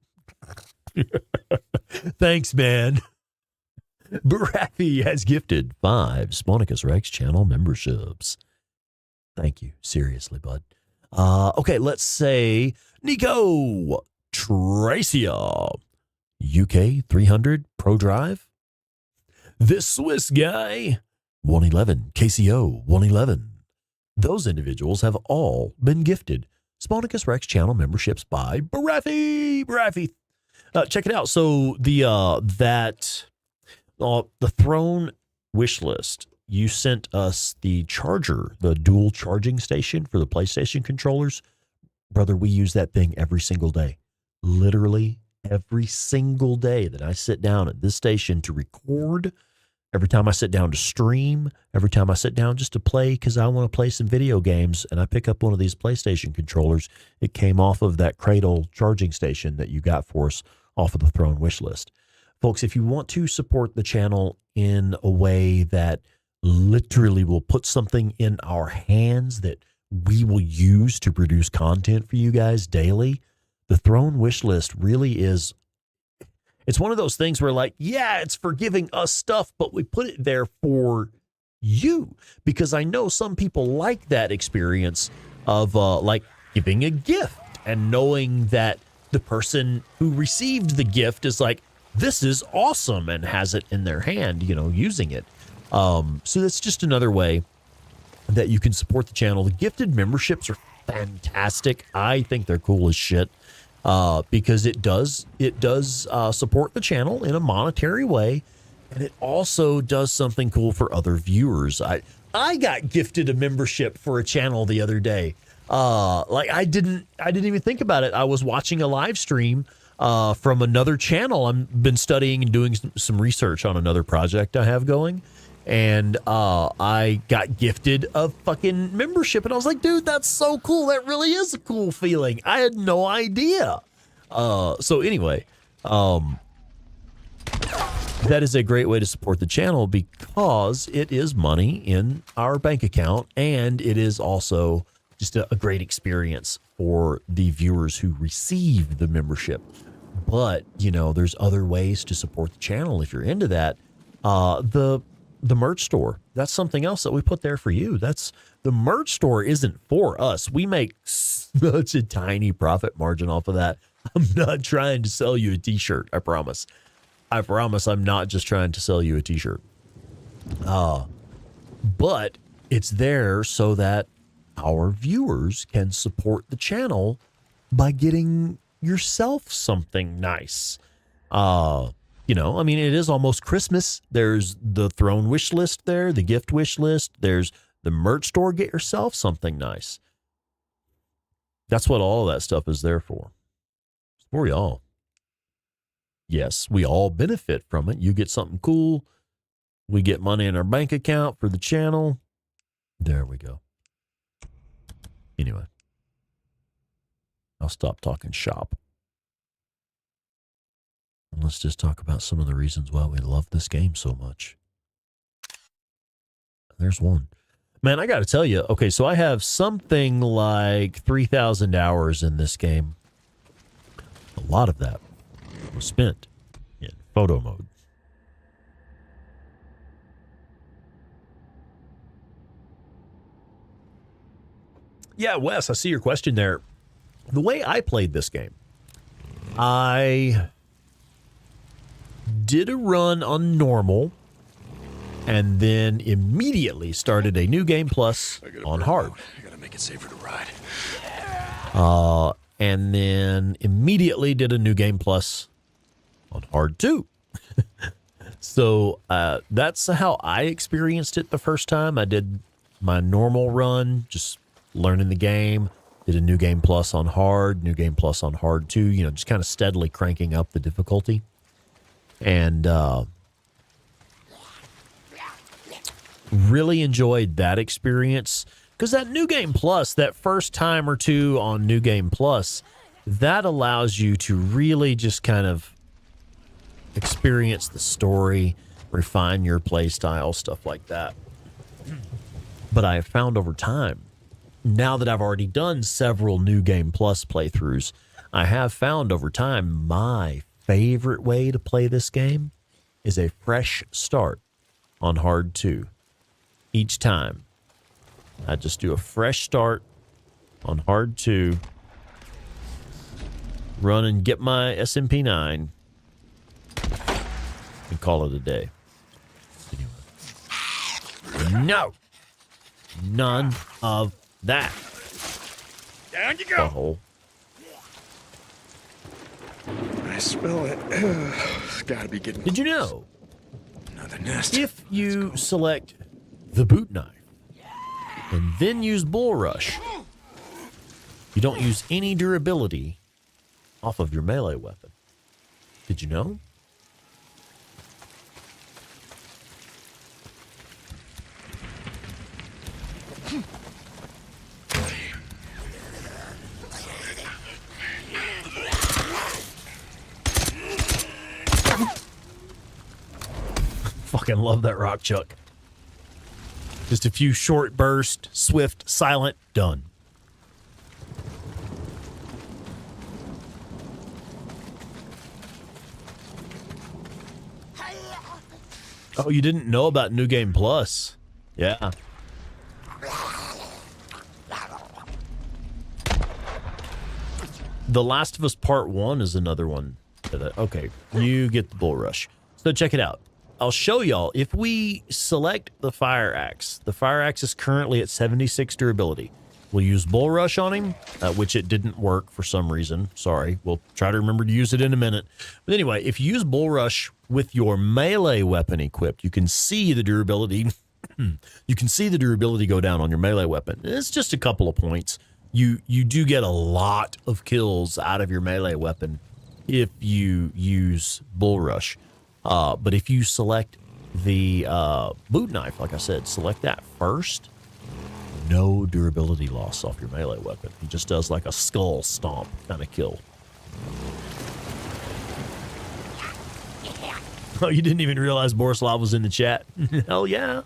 Thanks, man. Barafi has gifted 5 Sponicus Rex channel memberships. Thank you. Seriously, bud. Okay, let's say Nico Tracia, UK 300 Pro Drive. This Swiss guy, 111 KCO 111. Those individuals have all been gifted Sponicus Rex channel memberships by Barafi. Barafi. Check it out. So the Throne Wishlist, you sent us the charger, the dual charging station for the PlayStation controllers. Brother, we use that thing every single day. Literally every single day that I sit down at this station to record, every time I sit down to stream, every time I sit down just to play because I want to play some video games and I pick up one of these PlayStation controllers, it came off of that Cradle charging station that you got for us off of the Throne Wishlist. Folks, if you want to support the channel in a way that literally will put something in our hands that we will use to produce content for you guys daily, the Throne Wishlist really is, it's one of those things where like, yeah, it's for giving us stuff, but we put it there for you because I know some people like that experience of like giving a gift and knowing that the person who received the gift is like, this is awesome, and has it in their hand, you know, using it. So that's just another way that you can support the channel. The gifted memberships are fantastic. I think they're cool as shit because it does support the channel in a monetary way, and it also does something cool for other viewers. I got gifted a membership for a channel the other day. Like I didn't even think about it. I was watching a live stream from another channel. I've been studying and doing some research on another project I have going. And I got gifted a fucking membership. And I was like, dude, that's so cool. That really is a cool feeling. I had no idea. So anyway, that is a great way to support the channel because it is money in our bank account. And it is also just a great experience for the viewers who receive the membership. But, you know, there's other ways to support the channel if you're into that. The merch store, that's something else that we put there for you. That's the merch store isn't for us. We make such a tiny profit margin off of that. I'm not trying to sell you a t-shirt. I promise. I promise I'm not just trying to sell you a t-shirt. But it's there so that our viewers can support the channel by getting yourself something nice. You know, I mean, it is almost Christmas. There's the throne wish list there, the gift wish list. There's the merch store. Get yourself something nice. That's what all of that stuff is there for. It's for y'all. Yes, we all benefit from it. You get something cool. We get money in our bank account for the channel. There we go. Anyway, I'll stop talking shop. And let's just talk about some of the reasons why we love this game so much. There's one. Man, I got to tell you, okay, so I have something like 3,000 hours in this game. A lot of that was spent in photo mode. Yeah, Wes, I see your question there. The way I played this game, I did a run on normal and then immediately started a new game plus on hard. I gotta make it safer to ride. And then immediately did a new game plus on hard too. So that's how I experienced it the first time. I did my normal run, just learning the game, did a new game plus on hard, new game plus on hard too, you know, just kind of steadily cranking up the difficulty. And really enjoyed that experience because that new game plus, that first time or two on new game plus, that allows you to really just kind of experience the story, refine your play style, stuff like that. But I have found over time, now that I've already done several new game plus playthroughs, I have found over time my favorite way to play this game is a fresh start on hard 2. Each time I just do a fresh start on hard 2, run and get my SMP9 and call it a day. Anyway. No, none of that. Down you go. Butthole. I smell it. It's gotta be getting. Did you know Another nest. if you select the boot knife and then use bull rush, you don't use any durability off of your melee weapon? Did you know? Fucking love that rock chuck. Just a few short burst, swift, silent, done. Oh, you didn't know about New Game Plus? Yeah. The Last of Us Part 1 is another one. Okay, you get the bull rush. So check it out. I'll show y'all. If we select the fire axe is currently at 76 durability. We'll use bull rush on him, which it didn't work for some reason. Sorry. We'll try to remember to use it in a minute. But anyway, if you use bull rush with your melee weapon equipped, you can see the durability. You can see the durability go down on your melee weapon. It's just a couple of points. you do get a lot of kills out of your melee weapon if you use Bull Rush. But if you select the boot knife, like I said, select that first, no durability loss off your melee weapon. He just does like a skull stomp kind of kill. Oh, you didn't even realize Borislav was in the chat? Hell yeah.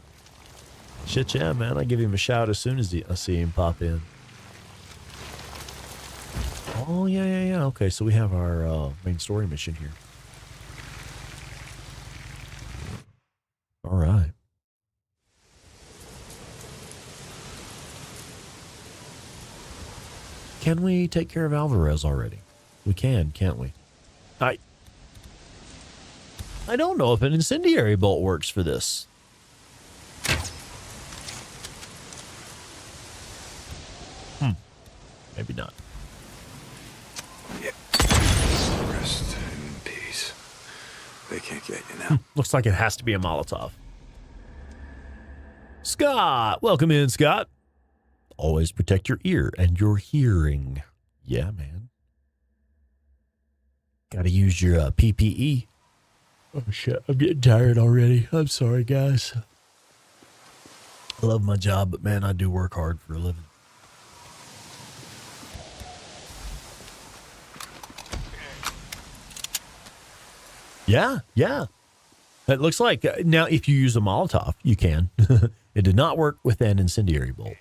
Shit, yeah, man. I give him a shout as soon as I see him pop in. Oh, yeah. Okay, so we have our main story mission here. All right. Can we take care of Alvarez already? We can, can't we? I don't know if an incendiary bolt works for this. Maybe not. Yep. Rest in peace. They can't get you now. Looks like it has to be a Molotov. Scott! Welcome in, Scott. Always protect your ear and your hearing. Yeah, man. Gotta use your PPE. Oh, shit. I'm getting tired already. I'm sorry, guys. I love my job, but, man, I do work hard for a living. Yeah. It looks like, now, if you use a Molotov, you can. It did not work with an incendiary bolt.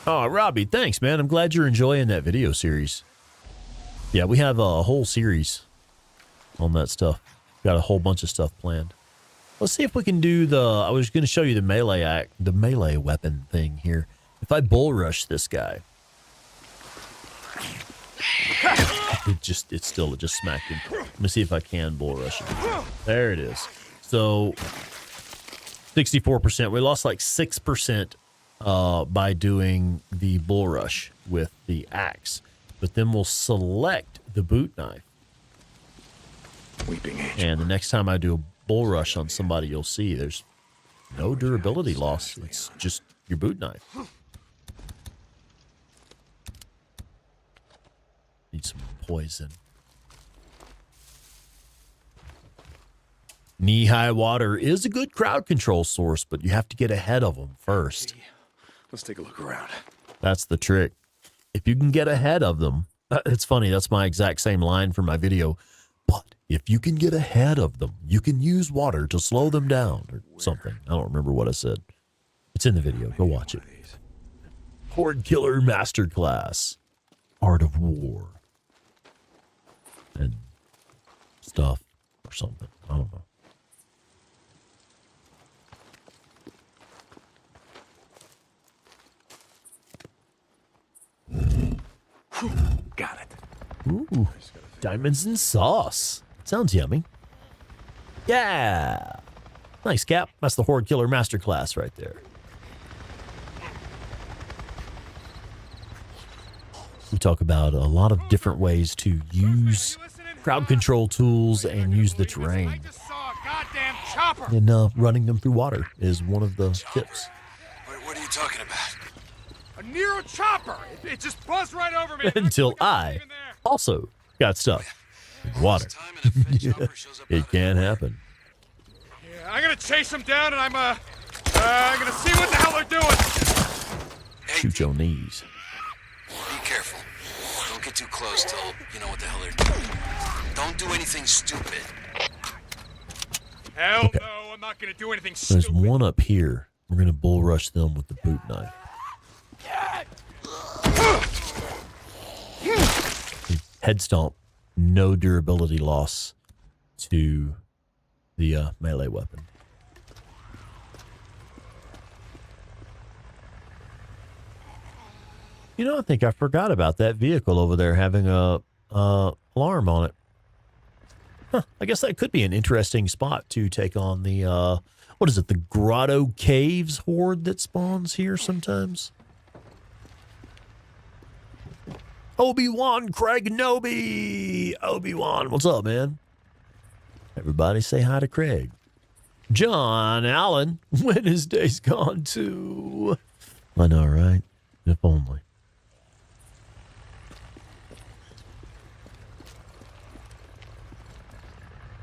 Oh, Robbie, thanks, man. I'm glad you're enjoying that video series. Yeah, we have a whole series on that stuff. Got a whole bunch of stuff planned. Let's see if we can do I was going to show you the melee weapon thing here. If I bull rush this guy, it just smacked him. Let me see if I can bull rush him. There it is. So 64%. We lost like 6% by doing the bull rush with the axe. But then we'll select the boot knife. Weeping angel. And the next time I do a bull rush on somebody, you'll see there's no durability loss. It's just your boot knife. Need some poison. Knee-high water is a good crowd control source, but you have to get ahead of them first. Let's take a look around. That's the trick. If you can get ahead of them, it's funny, that's my exact same line for my video. But if you can get ahead of them, you can use water to slow them down or something. I don't remember what I said. It's in the video. Go watch it. Horde Killer Masterclass. Art of War. And stuff or something. I don't know. Got it. Ooh, diamonds and sauce. Sounds yummy. Yeah. Nice, Cap. That's the Horde Killer Masterclass right there. We talk about a lot of different ways to use crowd control tools and use the terrain. And running them through water is one of the tips. What are you talking about? A Nero chopper! It just buzzed right over me. Until I also got stuck in water. It can happen. Yeah, I'm gonna chase them down, and I'm gonna see what the hell they're doing. Shoot your knees. Be careful. Don't get too close till you know what the hell they're doing. Don't do anything stupid. Hell no, I'm not gonna do anything stupid. There's one up here. We're gonna bull rush them with the boot knife. Head stomp, no durability loss to the melee weapon. You know, I think I forgot about that vehicle over there having a alarm on it. Huh, I guess that could be an interesting spot to take on the, what is it, the Grotto Caves horde that spawns here sometimes? Obi-Wan Craig Nobi! Obi-Wan, what's up, man? Everybody say hi to Craig. John Allen, when is Days Gone 2? I know, right? If only.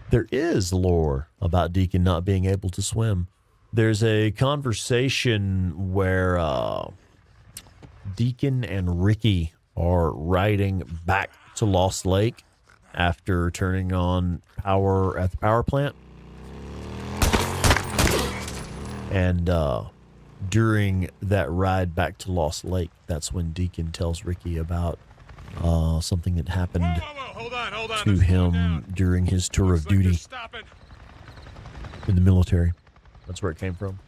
There is lore about Deacon not being able to swim. There's a conversation where Deacon and Ricky are riding back to Lost Lake after turning on power at the power plant. And during that ride back to Lost Lake, that's when Deacon tells Ricky about something that happened Hold on. to him during his tour of duty in the military. That's where it came from.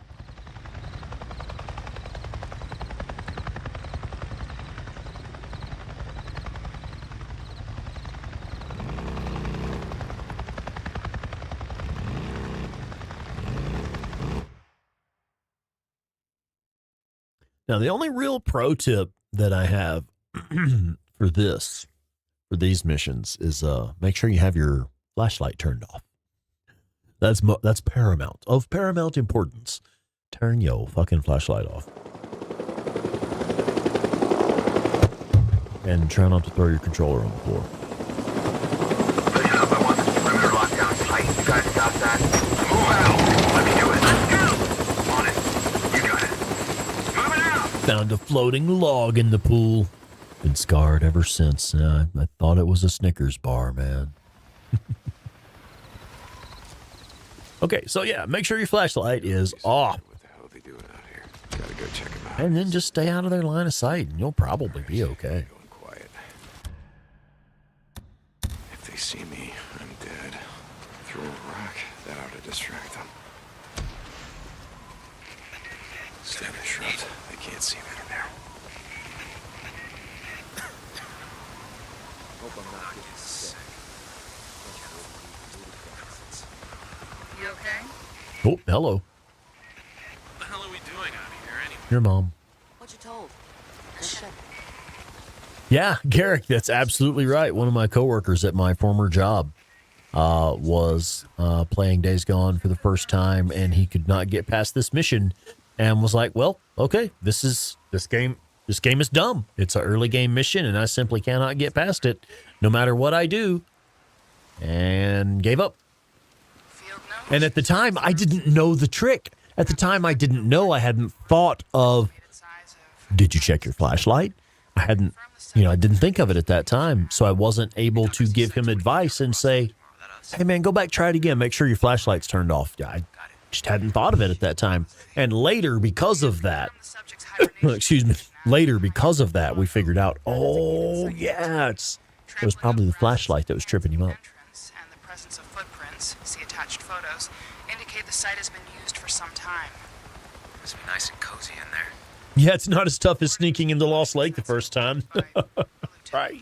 Now, the only real pro tip that I have for these missions is make sure you have your flashlight turned off. That's paramount, of paramount importance. Turn your fucking flashlight off. And try not to throw your controller on the floor. Listen up, I want this perimeter lockdown tight. You guys got that? Move out! Let me do it. Let's go! On it. You got it. Moving out! Found a floating log in the pool. Been scarred ever since. I thought it was a Snickers bar, man. Okay, so yeah, make sure your flashlight is off. What the hell are they doing out here? Gotta go check them out. And then just stay out of their line of sight, and you'll probably be okay. Going quiet. If they see me, I'm dead. Throw a rock. That ought to distract them. Stand in front. They can't see me from there. You okay? Oh, hello. What the hell are we doing out here anyway? Your mom. What you told? Good shit. Yeah, Garrick, that's absolutely right. One of my coworkers at my former job was playing Days Gone for the first time, and he could not get past this mission, and was like, "Well, okay, this game is dumb. It's an early game mission, and I simply cannot get past it, no matter what I do," and gave up. And at the time, I didn't know the trick. At the time, I didn't know. I hadn't thought of, did you check your flashlight? I hadn't, I didn't think of it at that time. So I wasn't able to give him advice and say, hey, man, go back, try it again. Make sure your flashlight's turned off. I just hadn't thought of it at that time. And later, because of that, later, because of that, we figured out, oh, yeah, it was probably the flashlight that was tripping him up. And the presence of footprints, see attached photos, indicate the site has been used for some time. Must be nice and cozy in there. Yeah, it's not as tough as sneaking into Lost Lake the first time. Right.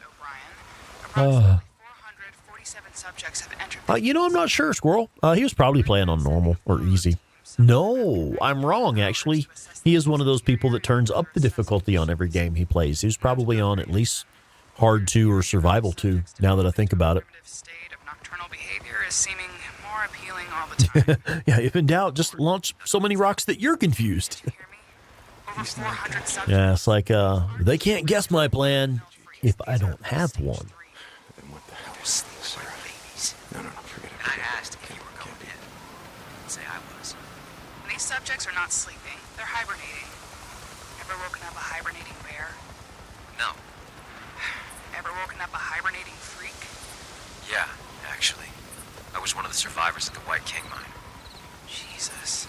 Approximately 447 subjects have entered. I'm not sure, Squirrel. He was probably playing on normal or easy. No, I'm wrong, actually. He is one of those people that turns up the difficulty on every game he plays. He was probably on at least Hard 2 or Survival 2, now that I think about it. State of nocturnal behavior is seeming more appealing all the time. Yeah, if in doubt, just launch so many rocks that you're confused. You hear me? Over 400 subjects. Yeah, it's like, they can't guess my plan if I don't have one. Then what the hell is this, sir? No, forget it. I asked if you were going in. Say I was. These subjects are not sleeping. They're hibernating. Ever woken up a hibernating bear? No. Ever woken up a hibernating freak? Yeah, actually. I was one of the survivors at the White King mine. Jesus.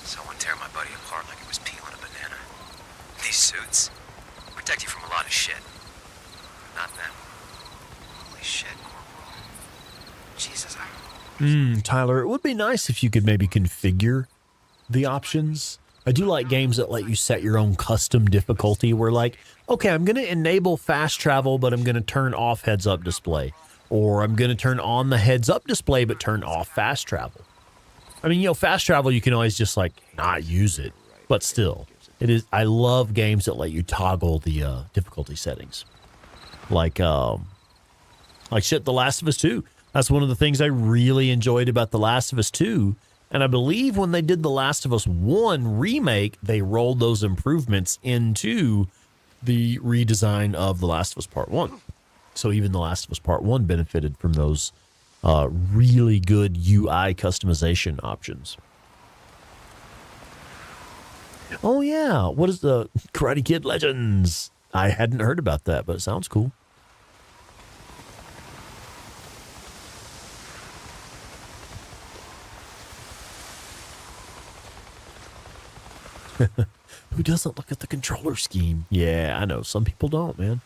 Someone tear my buddy apart like it was peeling a banana. These suits protect you from a lot of shit. But not them. Holy shit, Corporal. Jesus, Tyler, it would be nice if you could maybe configure the options. I do like games that let you set your own custom difficulty where, like, okay, I'm going to enable fast travel, but I'm going to turn off heads-up display. Or I'm going to turn on the heads-up display, but turn off fast travel. I mean, fast travel, you can always just, like, not use it. But still, I love games that let you toggle the difficulty settings. Like shit, The Last of Us 2. That's one of the things I really enjoyed about The Last of Us 2 And I believe when they did The Last of Us 1 remake, they rolled those improvements into the redesign of The Last of Us Part 1. So even The Last of Us Part 1 benefited from those really good UI customization options. Oh, yeah. What is the Karate Kid Legends? I hadn't heard about that, but it sounds cool. Who doesn't look at the controller scheme? Yeah, I know. Some people don't, man.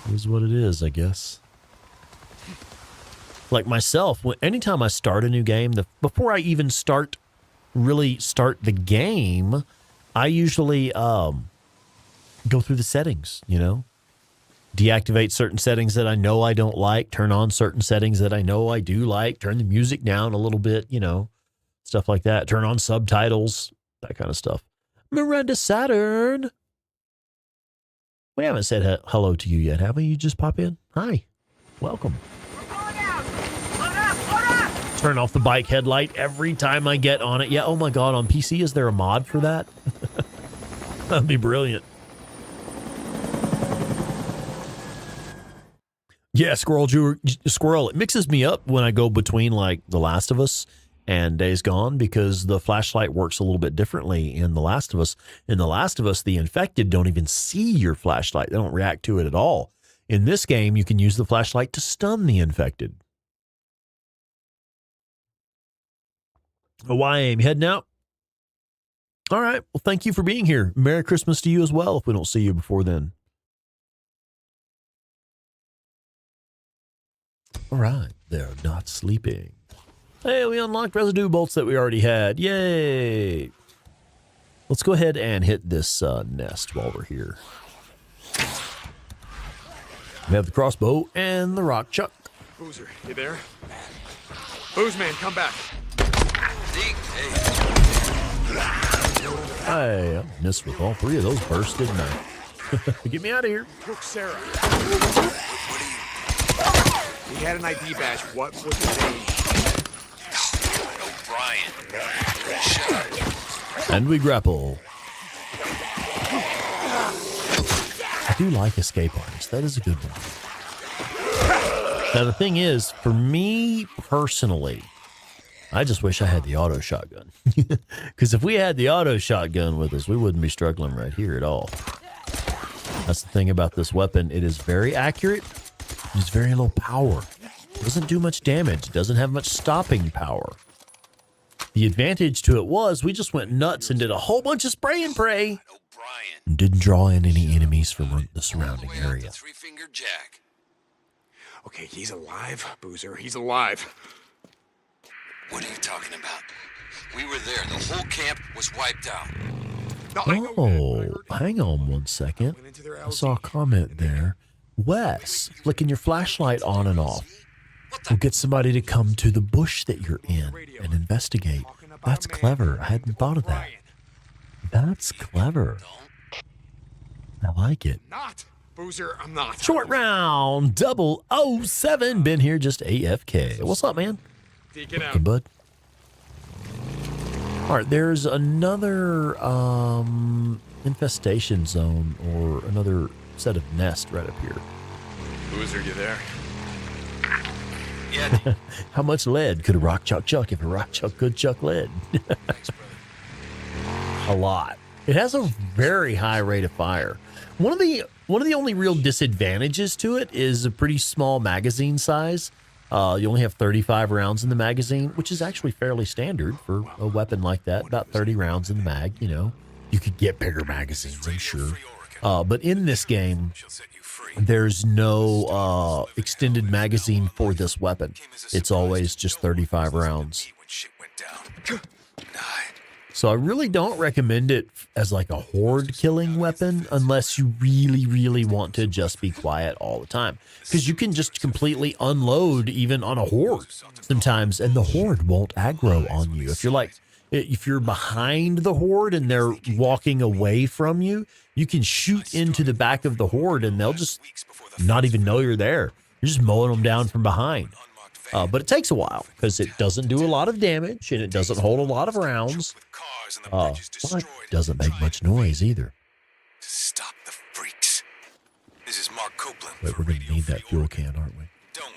It is what it is, I guess. Like myself, anytime I start a new game, before I even really start the game, I usually go through the settings, you know? Deactivate certain settings that I know I don't like, turn on certain settings that I know I do like, turn the music down a little bit, you know, stuff like that. Turn on subtitles, that kind of stuff. Miranda Saturn. We haven't said hello to you yet, have we? You just pop in? Hi. Welcome. Turn off the bike headlight every time I get on it. Yeah, oh my God, on PC, is there a mod for that? That'd be brilliant. Yeah, Squirrel. It mixes me up when I go between like The Last of Us and Days Gone because the flashlight works a little bit differently in The Last of Us. In The Last of Us, the infected don't even see your flashlight. They don't react to it at all. In this game, you can use the flashlight to stun the infected. Why aim heading out? All right. Well, thank you for being here. Merry Christmas to you as well if we don't see you before then. All right. They're not sleeping. Hey, we unlocked residue bolts that we already had. Yay. Let's go ahead and hit this nest while we're here. We have the crossbow and the rock chuck. Boozer, you there? Booze man, come back. I missed with all three of those bursts, didn't I? Get me out of here. Look, Sarah. He had an ID badge. What was his age? O'Brien. And we grapple. I do like escape artists. That is a good one. Now, the thing is, for me personally, I just wish I had the auto shotgun. Because if we had the auto shotgun with us, we wouldn't be struggling right here at all. That's the thing about this weapon. It is very accurate. It's very low power. It doesn't do much damage. It doesn't have much stopping power. The advantage to it was we just went nuts and did a whole bunch of spray and pray. And didn't draw in any enemies from the surrounding area. Three-finger jack. Okay, he's alive, Boozer. He's alive. What are you talking about? We were there. The whole camp was wiped out. No, I know that. Oh, hang on one second. I saw a comment there. Wes, flicking your flashlight on and off will get somebody to come to the bush that you're in and investigate. That's clever. I hadn't thought of that. That's clever. I like it. Not. Boozer, I'm not. Short round 007. Been here just AFK. What's up, man? Get out. Hey, bud. All right, there's another infestation zone or another set of nests right up here. Boozer, you there? Yeah. How much lead could a rock chuck if a rock chuck could chuck lead? Thanks, brother. A lot. It has a very high rate of fire. One of the only real disadvantages to it is a pretty small magazine size. You only have 35 rounds in the magazine, which is actually fairly standard for a weapon like that. About 30 rounds in the mag, you know. You could get bigger magazines, I'm sure. But in this game, there's no extended magazine for this weapon. It's always just 35 rounds. So I really don't recommend it as like a horde killing weapon unless you really, really want to just be quiet all the time. Because you can just completely unload even on a horde sometimes, and the horde won't aggro on you. If you're behind the horde and they're walking away from you, you can shoot into the back of the horde and they'll just not even know you're there. You're just mowing them down from behind. But it takes a while because it doesn't do a lot of damage and it doesn't hold a lot of rounds. But it doesn't make much noise either. Stop the freaks. This is Mark Copeland. Wait, we're going to need that fuel can, aren't we?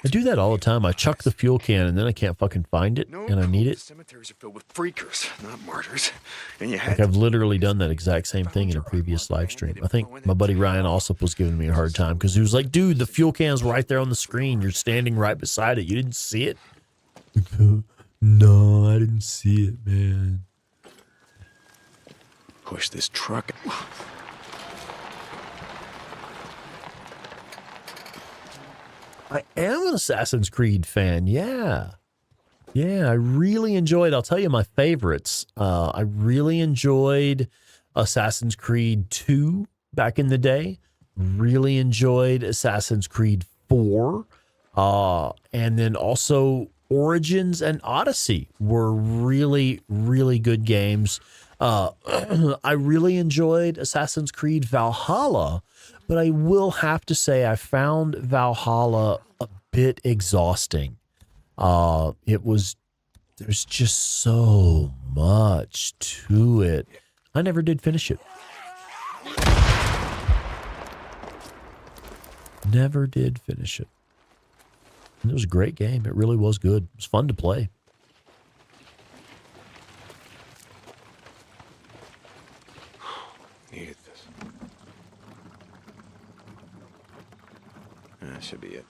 I do that all the time. I chuck the fuel can and then I can't fucking find it and I need it. Cemeteries are filled with freakers, not martyrs. And you Like had I've literally done that exact same thing in a previous live stream. I think my buddy Ryan also was giving me a hard time because he was like, dude, the fuel can's right there on the screen. You're standing right beside it. You didn't see it? No, I didn't see it, man. push this truck. I am an Assassin's Creed fan. Yeah. Yeah, I really enjoyed, I'll tell you my favorites. I really enjoyed Assassin's Creed 2 back in the day. Really enjoyed Assassin's Creed 4. And then also Origins and Odyssey were really, really good games. I really enjoyed Assassin's Creed Valhalla, but I will have to say I found Valhalla a bit exhausting. There's just so much to it. I never did finish it. Never did finish it. And it was a great game. It really was good. It was fun to play. Needed this. That should be it.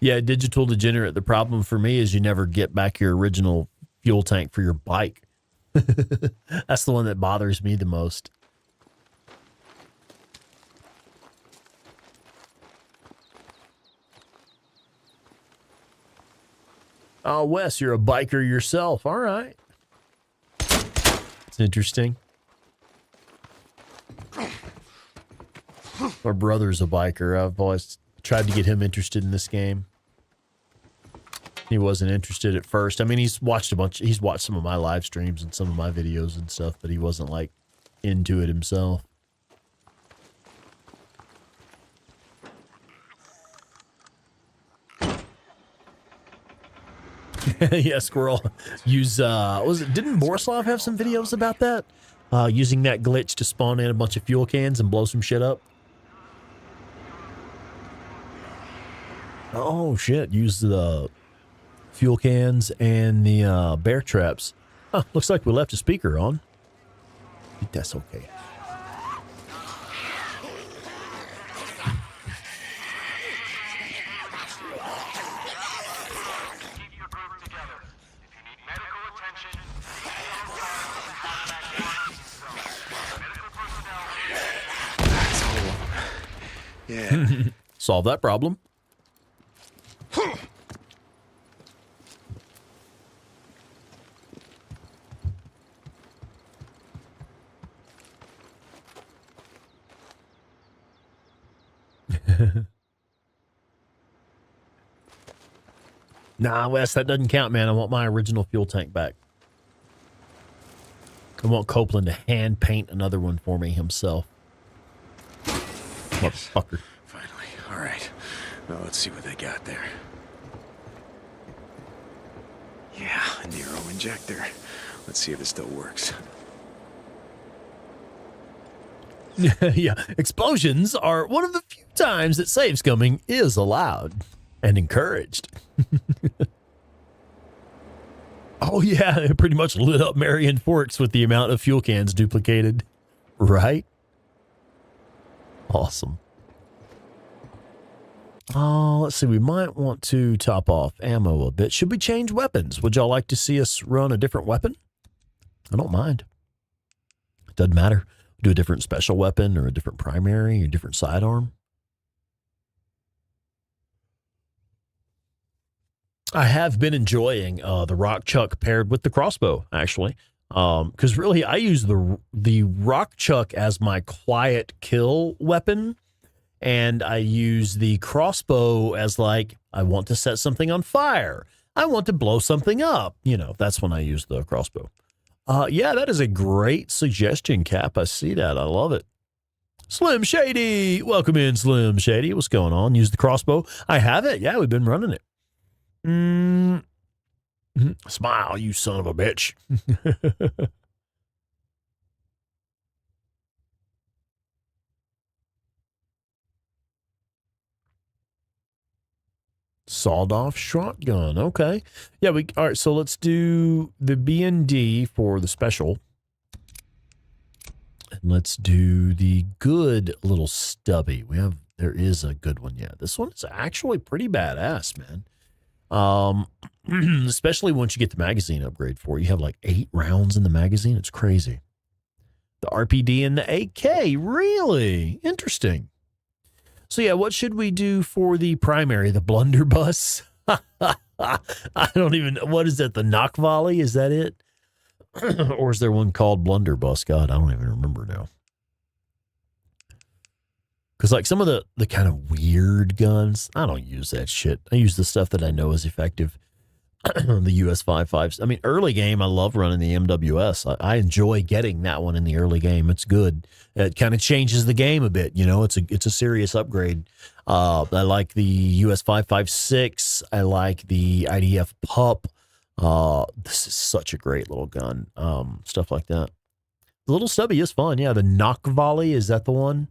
Yeah, Digital Degenerate. The problem for me is you never get back your original fuel tank for your bike. That's the one that bothers me the most. Oh, Wes, you're a biker yourself. All right. It's interesting. My brother's a biker. I've always tried to get him interested in this game. He wasn't interested at first. I mean, he's watched some of my live streams and some of my videos and stuff, but he wasn't like into it himself. Yeah, Squirrel. Didn't Borislav have some videos about that? Using that glitch to spawn in a bunch of fuel cans and blow some shit up. Oh shit, use the fuel cans and the bear traps. Huh, looks like we left a speaker on. That's okay. Yeah. Solve that problem. Nah, Wes, that doesn't count, man. I want my original fuel tank back. I want Copeland to hand paint another one for me himself. Motherfucker. Finally. All right. Well, let's see what they got there. Yeah, a Nero injector. Let's see if it still works. Yeah, explosions are one of the few times that safe scumming is allowed and encouraged. Oh yeah, it pretty much lit up Marion Forks with the amount of fuel cans duplicated, right? Awesome. Oh, let's see. We might want to top off ammo a bit. Should we change weapons? Would y'all like to see us run a different weapon? I don't mind. It doesn't matter. Do a different special weapon or a different primary or a different sidearm. I have been enjoying the rock chuck paired with the crossbow, actually. Because really, I use the rock chuck as my quiet kill weapon. And I use the crossbow as like, I want to set something on fire. I want to blow something up. You know, that's when I use the crossbow. Yeah, that is a great suggestion, Cap. I see that. I love it. Slim Shady. Welcome in, Slim Shady. What's going on? Use the crossbow. I have it. Yeah, we've been running it. Smile, you son of a bitch. Sawed-off shotgun. Okay. Yeah, all right, so let's do the B&D for the special. And let's do the good little stubby. There is a good one. Yeah, this one is actually pretty badass, man. Especially once you get the magazine upgrade for it. You have like 8 rounds in the magazine. It's crazy. The RPD and the AK. Really? Interesting. So yeah, what should we do for the primary? The blunderbuss? I don't even know. What is that? The knock volley? Is that it? Or is there one called blunderbuss? God, I don't even remember now. Because like some of the kind of weird guns, I don't use that shit. I use the stuff that I know is effective. The US 5.5. I mean, early game, I love running the MWS. I enjoy getting that one in the early game. It's good. It kind of changes the game a bit. You know, it's a serious upgrade. I like the US 5.56. I like the IDF Pup. This is such a great little gun. Stuff like that. The little stubby is fun. Yeah, the knock volley, is that the one?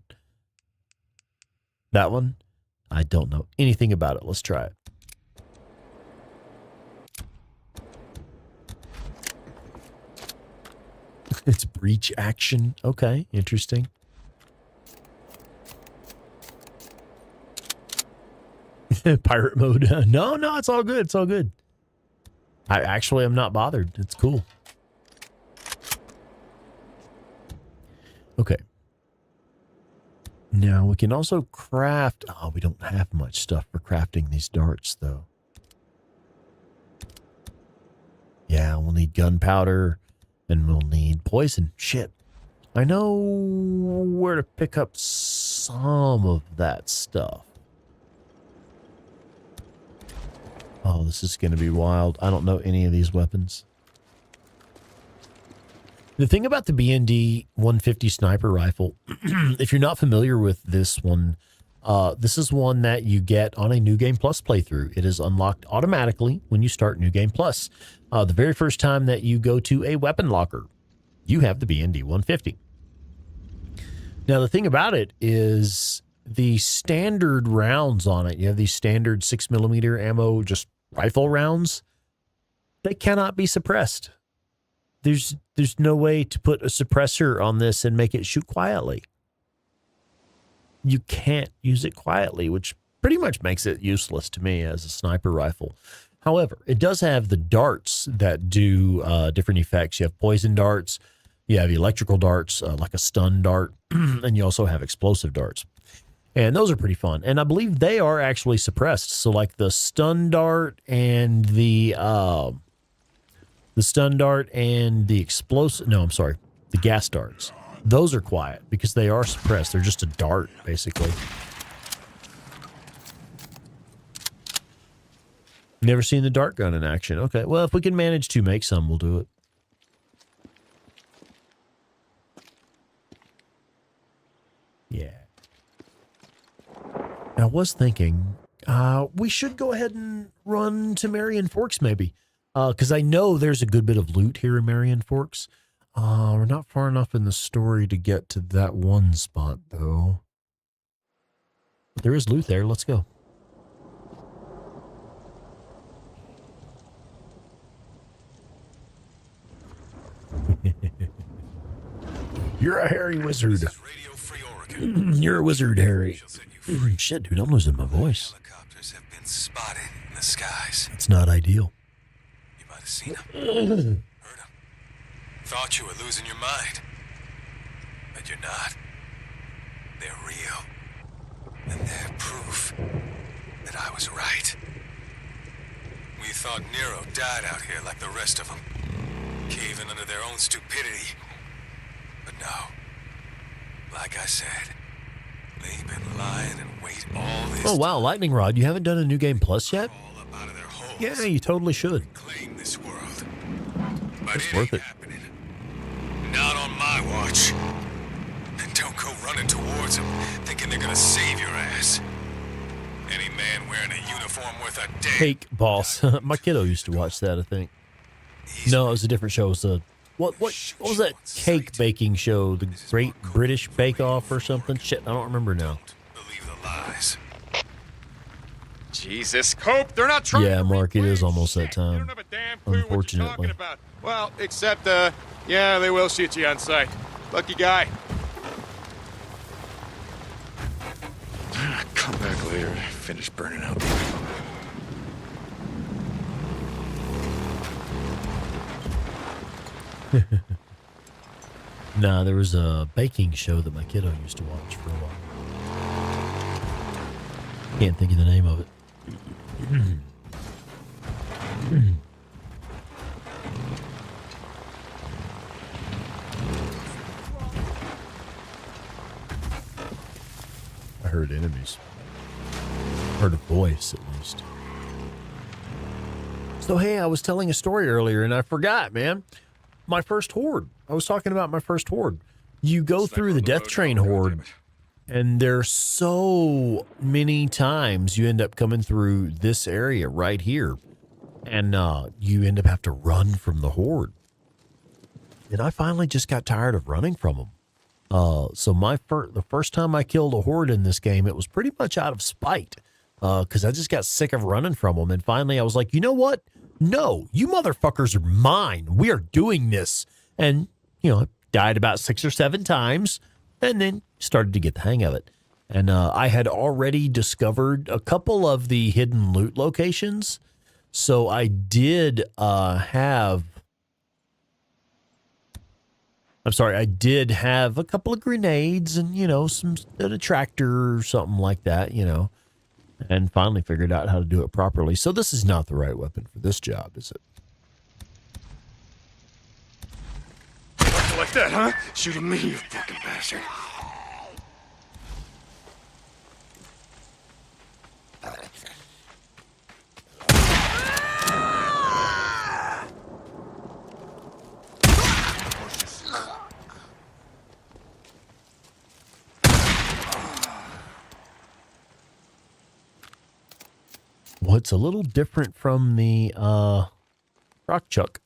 That one? I don't know anything about it. Let's try it. It's breach action. Okay, interesting. Pirate mode. No, it's all good. It's all good. I'm not bothered. It's cool. Okay. Now we can also craft. Oh, we don't have much stuff for crafting these darts, though. Yeah, we'll need gunpowder. And we'll need poison. Shit. I know where to pick up some of that stuff. Oh, this is going to be wild. I don't know any of these weapons. The thing about the BND 150 sniper rifle, if you're not familiar with this one, this is one that you get on a New Game Plus playthrough. It is unlocked automatically when you start New Game Plus. The very first time that you go to a weapon locker, you have the BND 150. Now, the thing about it is the standard rounds on it, you have these standard 6mm ammo, just rifle rounds, they cannot be suppressed. There's no way to put a suppressor on this and make it shoot quietly. You can't use it quietly, which pretty much makes it useless to me as a sniper rifle. However, it does have the darts that do different effects. You have poison darts, you have electrical darts, like a stun dart, and you also have explosive darts. And those are pretty fun. And I believe they are actually suppressed. So like the stun dart and the explosive, no, I'm sorry, the gas darts. Those are quiet because they are suppressed. They're just a dart, basically. Never seen the dart gun in action. Okay, well, if we can manage to make some, we'll do it. Yeah. I was thinking we should go ahead and run to Marion Forks, maybe. Because I know there's a good bit of loot here in Marion Forks. We're not far enough in the story to get to that one spot, though. But there is loot there. Let's go. You're a hairy wizard. You're a wizard, Harry. Shit, dude, I'm losing my voice. Helicopters have been spotted in the skies. It's not ideal. You might have seen them. Heard them. Thought you were losing your mind. But you're not. They're real. And they're proof that I was right. We thought Nero died out here like the rest of them, caving under their own stupidity. But no. Like I said, they've been lying in wait all this Oh, wow, Lightning Rod. You haven't done a New Game Plus yet? all up out of their holes. Yeah, you totally should. Claim this world. But It's it worth ain't it. happening. Not on my watch. And don't go running towards them, thinking they're gonna save your ass. Any man wearing a uniform worth a damn. Cake Boss. My kiddo used to watch that, I think. No, it was a different show. It was a, what was that cake baking show? The Great British Bake Off or something? Shit, I don't remember now. Believe the lies. Jesus, Cope, they're not trying Yeah, to Mark, it reclaim is almost that shit. time. You don't have a damn clue what you're Unfortunately. talking about. Well, except, yeah, they will shoot you on sight. Lucky guy. Come back later. Finish burning out. Nah, there was a baking show that my kiddo used to watch for a while. Can't think of the name of it. I heard enemies. Heard a voice, at least. So, hey, I was telling a story earlier, and I forgot, man. My first Horde. I was talking about my first Horde. You go through the Death Train Horde, and there's so many times you end up coming through this area right here, and you end up having to run from the Horde. And I finally just got tired of running from them. So the first time I killed a Horde in this game, it was pretty much out of spite, because I just got sick of running from them. And finally I was like, you know what? No, you motherfuckers are mine. We are doing this. And, you know, I died about 6 or 7 times and then started to get the hang of it. And I had already discovered a couple of the hidden loot locations. So I did have a couple of grenades and, you know, a tractor or something like that, you know, and finally figured out how to do it properly. So this is not the right weapon for this job, is it? Like that, huh? Shoot at me, you fucking bastard. Well, it's a little different from the rock chuck.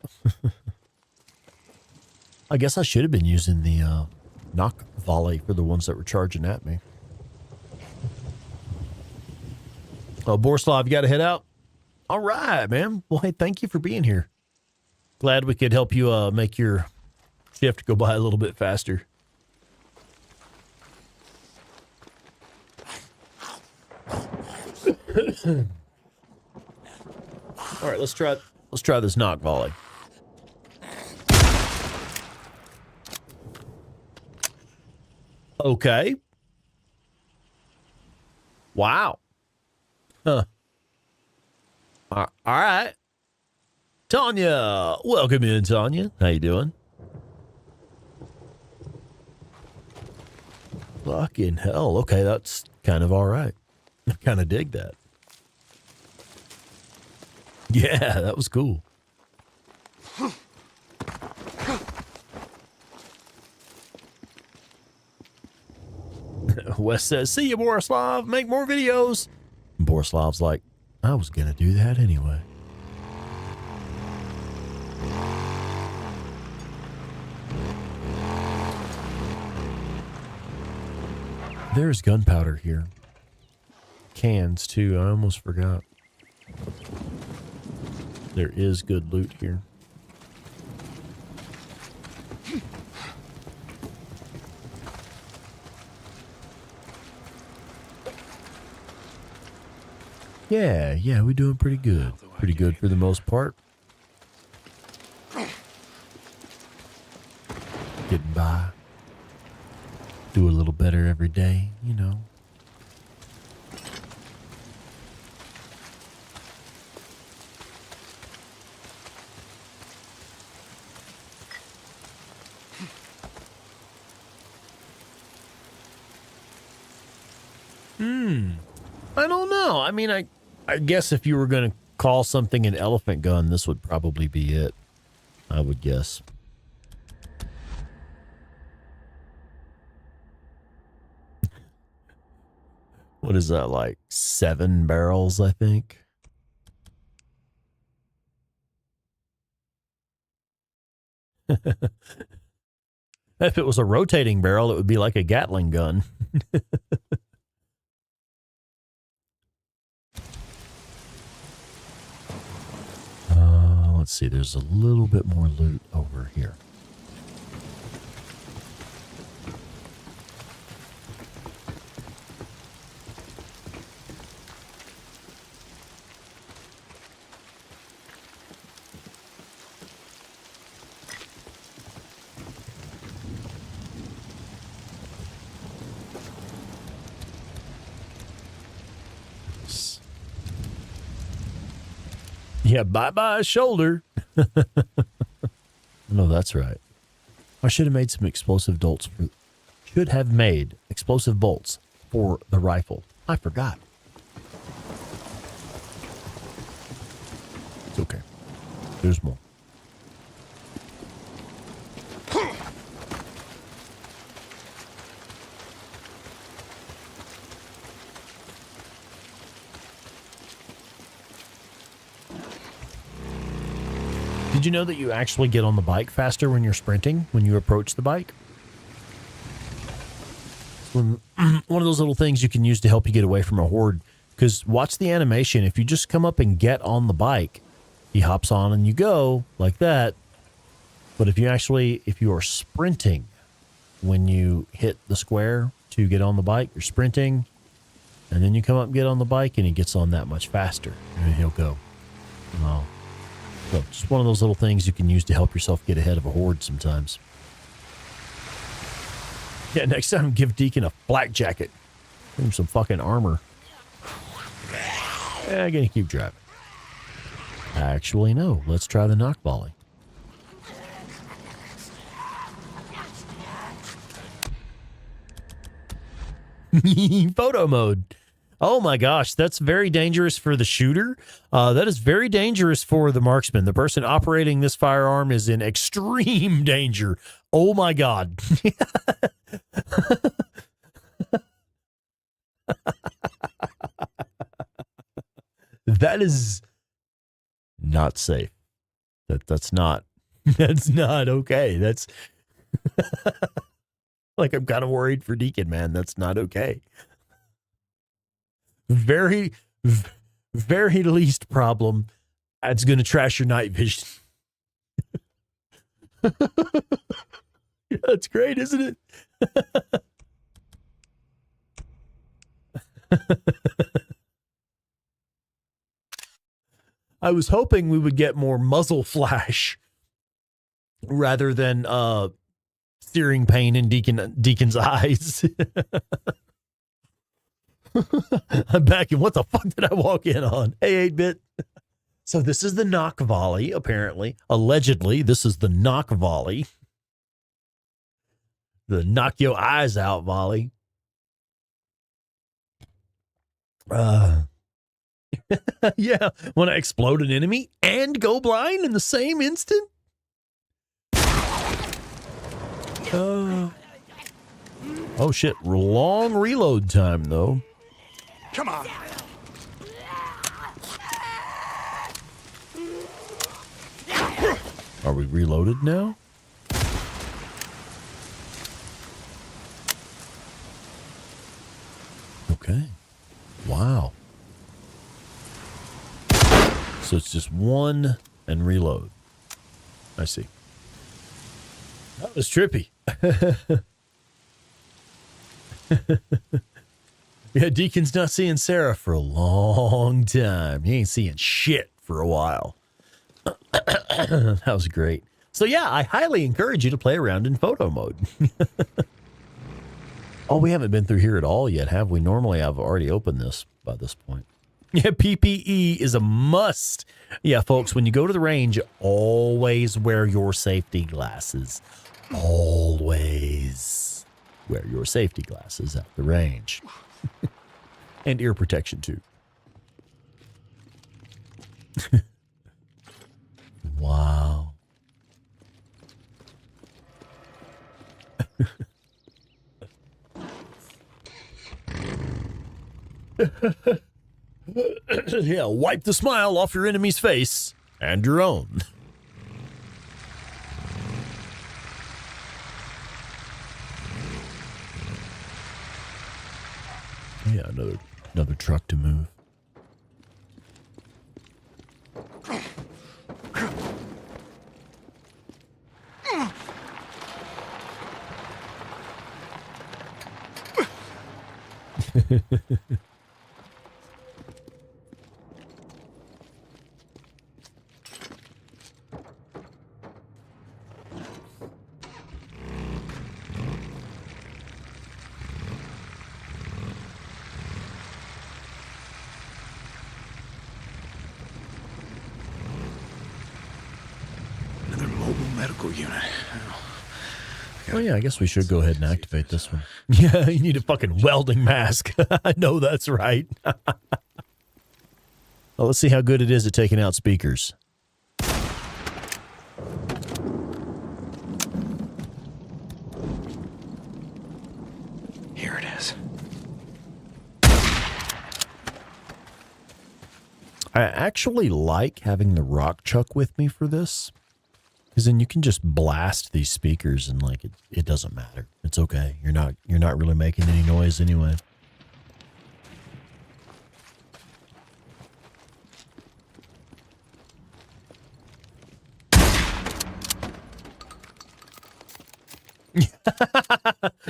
I guess I should have been using the knock volley for the ones that were charging at me. Oh, Borislav, you got to head out? All right, man. Well, hey, thank you for being here. Glad we could help you make your shift go by a little bit faster. All right, let's try this knock volley. Okay. Wow. Huh. All right. Tanya, welcome in, Tanya. How you doing? Fucking hell. Okay, that's kind of all right. I kind of dig that. Yeah, that was cool. Wes says, see you, Borislav. Make more videos. And Borislav's like, I was going to do that anyway. There's gunpowder here. Cans, too. I almost forgot. There is good loot here. Yeah, we're doing pretty good. Pretty good for the most part. Getting by. Do a little better every day, you know. I don't know. I mean, I guess if you were going to call something an elephant gun, this would probably be it. I would guess. What is that, like 7 barrels, I think? If it was a rotating barrel, it would be like a Gatling gun. Let's see, there's a little bit more loot over here. Yeah, bye-bye shoulder. No, that's right. I should have made some explosive bolts for... Should have made explosive bolts for the rifle. I forgot. It's okay. There's more. Did you know that you actually get on the bike faster when you're sprinting, when you approach the bike? One of those little things you can use to help you get away from a horde. Because watch the animation. If you just come up and get on the bike, he hops on and you go like that. But if you are sprinting when you hit the square to get on the bike, you're sprinting, and then you come up and get on the bike and he gets on that much faster. And he'll go. Oh. So just one of those little things you can use to help yourself get ahead of a horde sometimes. Yeah, next time give Deacon a flak jacket. Give him some fucking armor. Yeah, I'm gonna keep driving. Actually, no. Let's try the knock volley. Photo mode. Oh my gosh, that's very dangerous for the shooter. That is very dangerous for the marksman. The person operating this firearm is in extreme danger. Oh my God. That is not safe. That's not okay. That's like, I'm kind of worried for Deacon, man. That's not okay. Very least problem. That's going to trash your night vision. That's great, isn't it? I was hoping we would get more muzzle flash rather than searing pain in Deacon's eyes. I'm back, and what the fuck did I walk in on? Hey, 8-bit. So this is the knock volley, apparently. Allegedly, this is the knock volley. The knock your eyes out volley. Yeah, want to explode an enemy and go blind in the same instant? Oh shit, long reload time though. Come on. Are we reloaded now? Okay. Wow. So it's just one and reload. I see. That was trippy. Yeah, Deacon's not seeing Sarah for a long time. He ain't seeing shit for a while. That was great. So yeah, I highly encourage you to play around in photo mode. Oh, we haven't been through here at all yet, have we? Normally I've already opened this by this point. Yeah, PPE is a must. Yeah, folks, when you go to the range, always wear your safety glasses. Always wear your safety glasses at the range. And ear protection, too. Wow. Yeah, wipe the smile off your enemy's face and your own. Yeah, another truck to move. Another mobile medical unit. Oh yeah, I guess we should go ahead and activate this one. Yeah, you need a fucking welding mask. I know that's right. Well, let's see how good it is at taking out speakers. Here it is. I actually like having the rock chuck with me for this, because then you can just blast these speakers and like it doesn't matter. It's okay. You're not really making any noise anyway.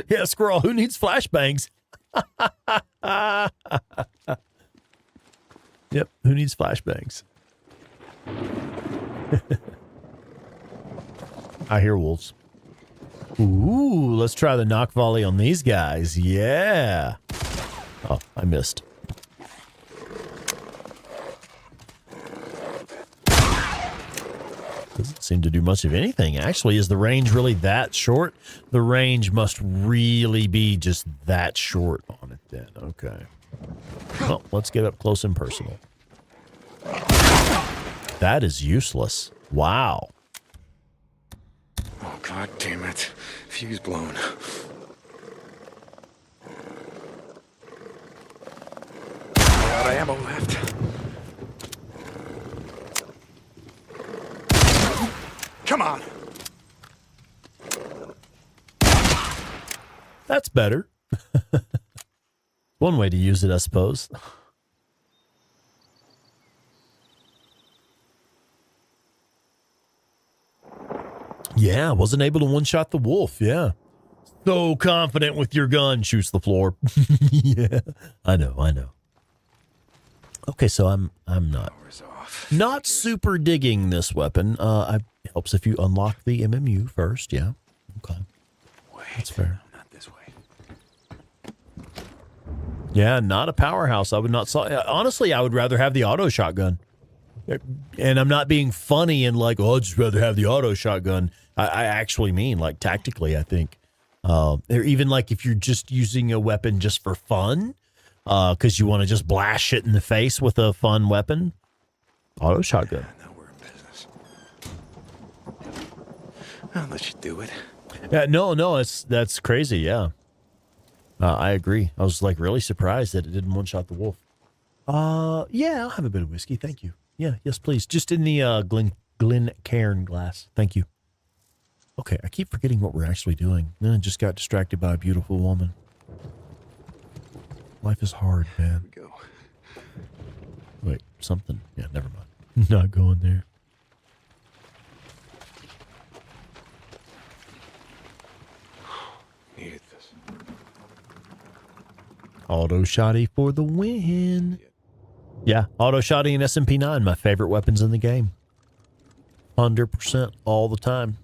Yeah, squirrel. Who needs flashbangs? Yep. Who needs flashbangs? I hear wolves. Ooh, let's try the knock volley on these guys. Yeah. Oh, I missed. Doesn't seem to do much of anything. Actually, is the range really that short? The range must really be just that short on it then. Okay. Well, let's get up close and personal. That is useless. Wow. Oh, God damn it. Fuse blown. A lot of ammo left. Come on. That's better. One way to use it, I suppose. Yeah, wasn't able to one-shot the wolf. Yeah. So confident with your gun, shoots the floor. Yeah, I know. Okay, so I'm not super digging this weapon. It helps if you unlock the MMU first. Yeah. Okay. That's fair. Not this way. Yeah, not a powerhouse. I would not honestly, I would rather have the auto shotgun. And I'm not being funny and like, oh, I'd just rather have the auto shotgun. I actually mean, like, tactically, I think. Or even like if you're just using a weapon just for fun, because you want to just blast shit in the face with a fun weapon. Auto shotgun. Now we're in business. I'll let you do it. Yeah, no, that's crazy. Yeah, I agree. I was like really surprised that it didn't one-shot the wolf. Yeah, I'll have a bit of whiskey. Thank you. Yeah, yes, please. Just in the Glencairn glass. Thank you. Okay, I keep forgetting what we're actually doing. Then I just got distracted by a beautiful woman. Life is hard, man. Here we go. Wait, something. Yeah, never mind. Not going there. Needed this. Auto shotty for the win. Yeah, auto shotty and SMP9, my favorite weapons in the game. 100% all the time.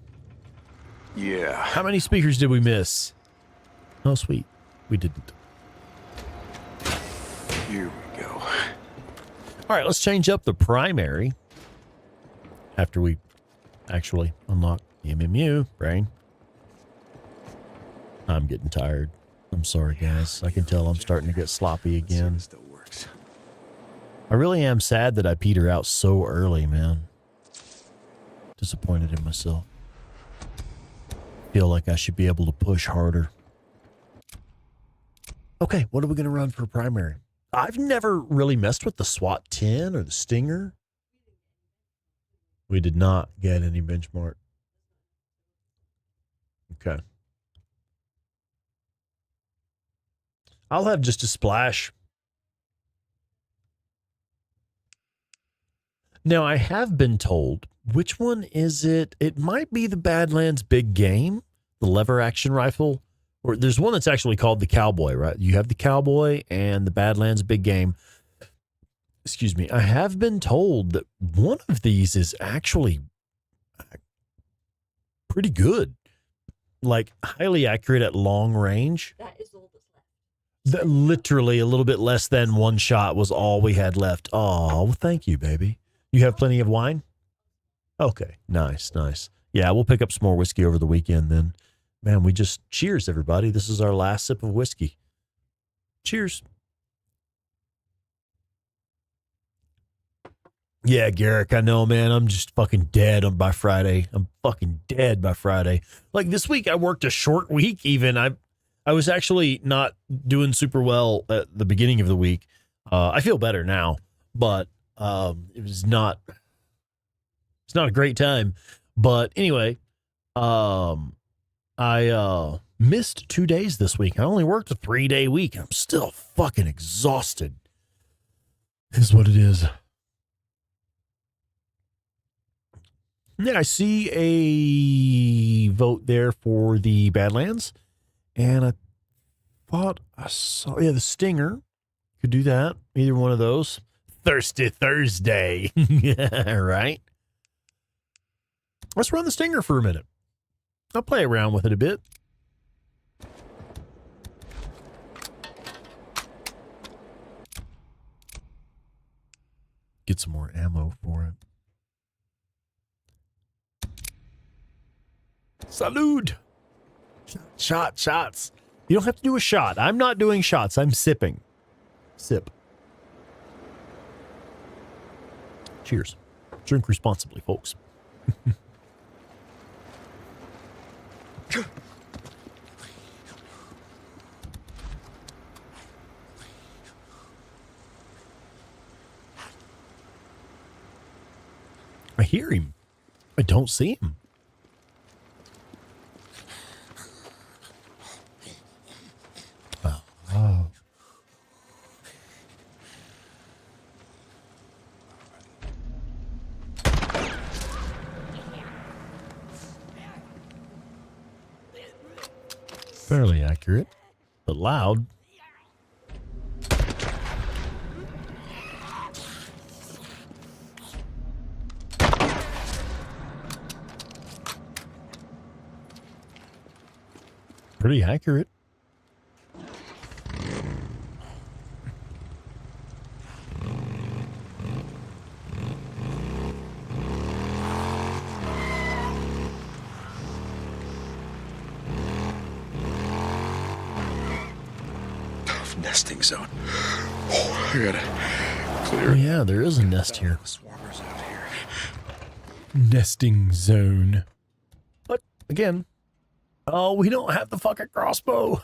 Yeah. How many speakers did we miss? Oh, sweet. We didn't. Here we go. All right, let's change up the primary after we actually unlock the MMU, brain. I'm getting tired. I'm sorry, guys. I can tell I'm starting to get sloppy again. It still works. I really am sad that I peter out so early, man. Disappointed in myself. Feel like I should be able to push harder. Okay, what are we going to run for primary? I've never really messed with the SWAT 10 or the Stinger. We did not get any benchmark. Okay. I'll have just a splash. Now, I have been told, which one is it? It might be the Badlands Big Game, the lever action rifle. Or there's one that's actually called the Cowboy, right? You have the Cowboy and the Badlands Big Game. Excuse me. I have been told that one of these is actually pretty good. Like highly accurate at long range. That is all that's left. That literally a little bit less than one shot was all we had left. Oh, well, thank you, baby. You have plenty of wine? Okay, nice, nice. Yeah, we'll pick up some more whiskey over the weekend then. Man, we just cheers, everybody. This is our last sip of whiskey. Cheers. Yeah, Garrick, I know, man. I'm just fucking dead by Friday. I'm fucking dead by Friday. Like this week, I worked a short week even. I was actually not doing super well at the beginning of the week. I feel better now, but it's not a great time. But anyway, I missed 2 days this week. I only worked a 3-day week. I'm still fucking exhausted. Is what it is. Yeah, I see a vote there for the Badlands. And I thought I saw, the Stinger. Could do that. Either one of those. Thirsty Thursday. Yeah, right. Let's run the Stinger for a minute. I'll play around with it a bit. Get some more ammo for it. Salud. Shots. You don't have to do a shot. I'm not doing shots. I'm sipping. Sip. Cheers. Drink responsibly, folks. I hear him. I don't see him. Oh. Fairly accurate, but loud. Pretty accurate. Nesting zone. Oh, I gotta clear. Oh, yeah, there is a nest here. Swarmers out here. Nesting zone. But again, oh, we don't have the fucking crossbow.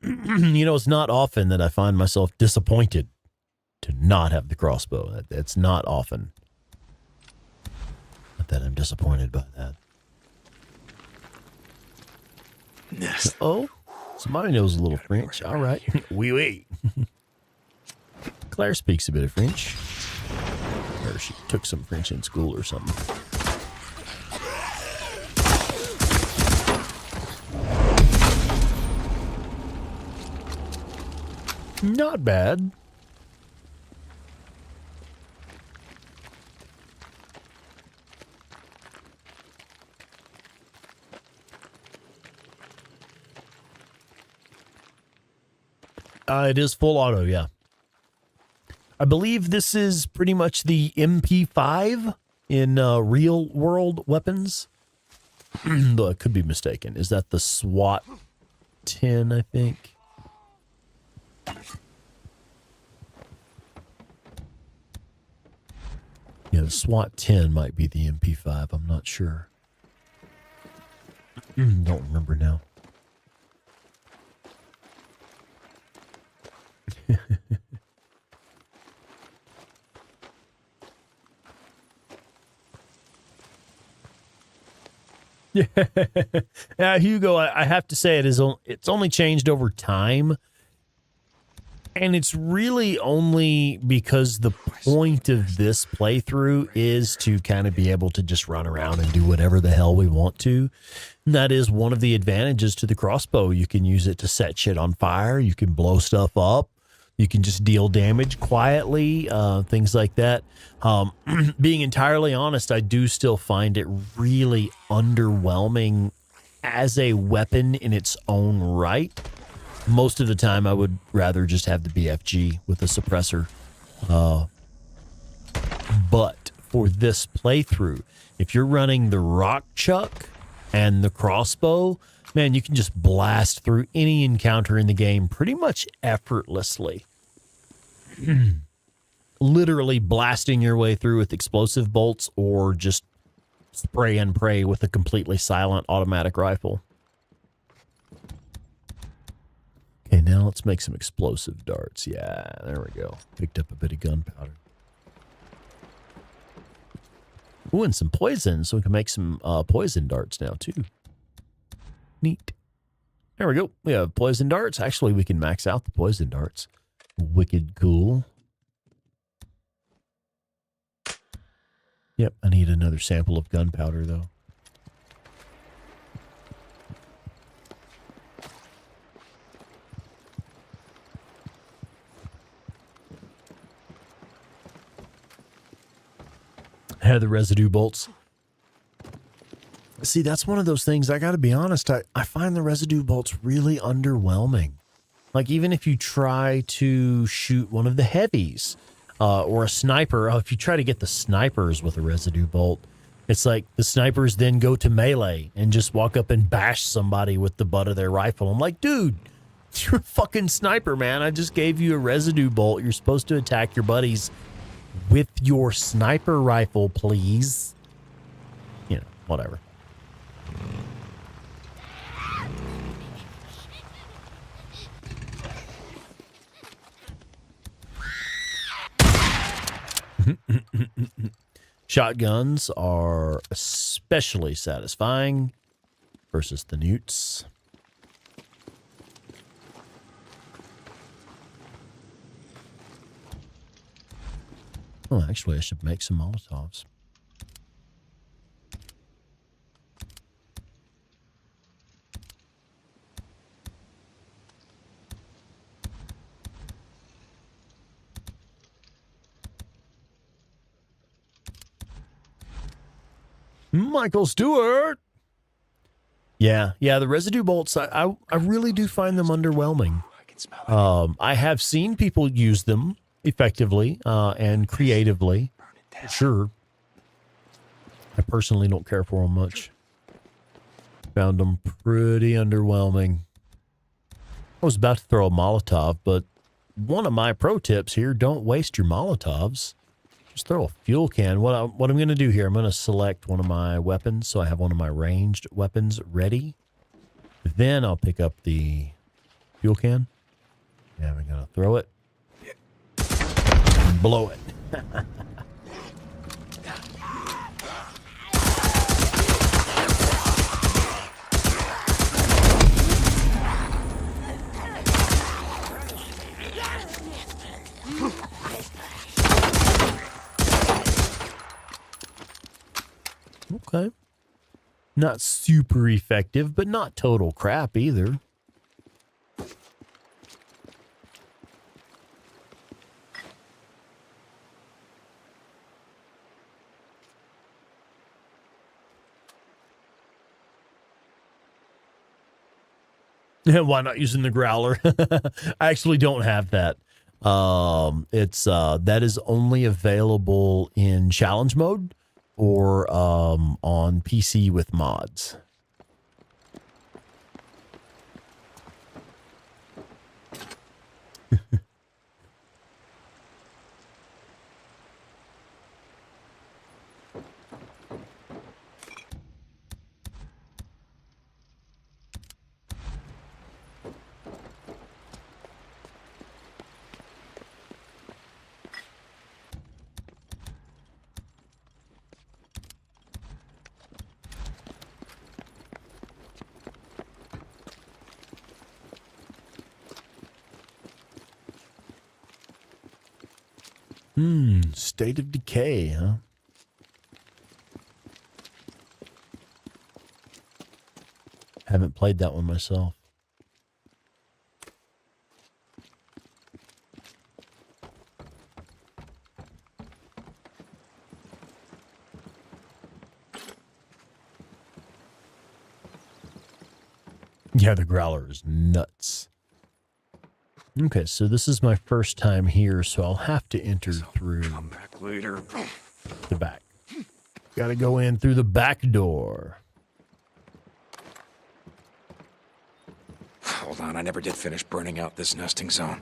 You know, it's not often that I find myself disappointed to not have the crossbow. It's not often. Not that I'm disappointed by that. Nest. Oh, somebody knows a little French. All right. Oui, oui. Claire speaks a bit of French. Or she took some French in school or something. Not bad. It is full auto, yeah. I believe this is pretty much the MP5 in real world weapons. Though I could be mistaken. Is that the SWAT 10, I think? Yeah, the SWAT 10 might be the MP5. I'm not sure. Don't remember now. Yeah, Hugo, I have to say it's only changed over time, and it's really only because the point of this playthrough is to kind of be able to just run around and do whatever the hell we want to. And that is one of the advantages to the crossbow. You can use it to set shit on fire. You can blow stuff up. You can just deal damage quietly, things like that. Being entirely honest, I do still find it really underwhelming as a weapon in its own right. Most of the time, I would rather just have the BFG with a suppressor. But for this playthrough, if you're running the rock chuck and the crossbow, man, you can just blast through any encounter in the game pretty much effortlessly. Literally blasting your way through with explosive bolts or just spray and pray with a completely silent automatic rifle. Okay, now let's make some explosive darts. Yeah, there we go. Picked up a bit of gunpowder. Ooh, and some poison, so we can make some poison darts now, too. Neat. There we go. We have poison darts. Actually, we can max out the poison darts. Wicked cool. Yep, I need another sample of gunpowder, though. Had the residue bolts. See, that's one of those things, I gotta be honest, I find the residue bolts really underwhelming. Like, even if you try to shoot one of the heavies, or a sniper, if you try to get the snipers with a residue bolt, it's like the snipers then go to melee and just walk up and bash somebody with the butt of their rifle. I'm like, dude, you're a fucking sniper, man. I just gave you a residue bolt. You're supposed to attack your buddies with your sniper rifle, please. You know, whatever. Shotguns are especially satisfying versus the newts. Oh, actually, I should make some Molotovs. Michael Stewart. Yeah, the residue bolts, I really do find them underwhelming. I have seen people use them effectively and creatively. Sure. I personally don't care for them much. Found them pretty underwhelming. I was about to throw a Molotov, but one of my pro tips here, don't waste your Molotovs. Just throw a fuel can. What I'm going to do here, I'm going to select one of my weapons, so I have one of my ranged weapons ready. Then I'll pick up the fuel can. And we're going to throw it. And blow it. Okay. Not super effective, but not total crap either. Why not using the growler? I actually don't have that. That is only available in challenge mode or on PC with mods. State of Decay, huh? Haven't played that one myself. Yeah, the Growler is nuts. Okay, so this is my first time here, so I'll have to enter through Come back later. the back. Gotta go in through the back door. Hold on, I never did finish burning out this nesting zone.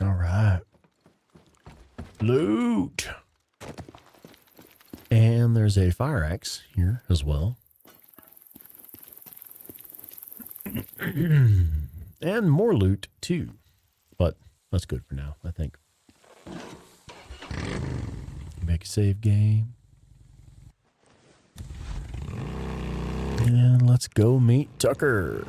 All right. Loot. And there's a fire axe here as well. And more loot too. But that's good for now, I think. Make a save game. And let's go meet Tucker.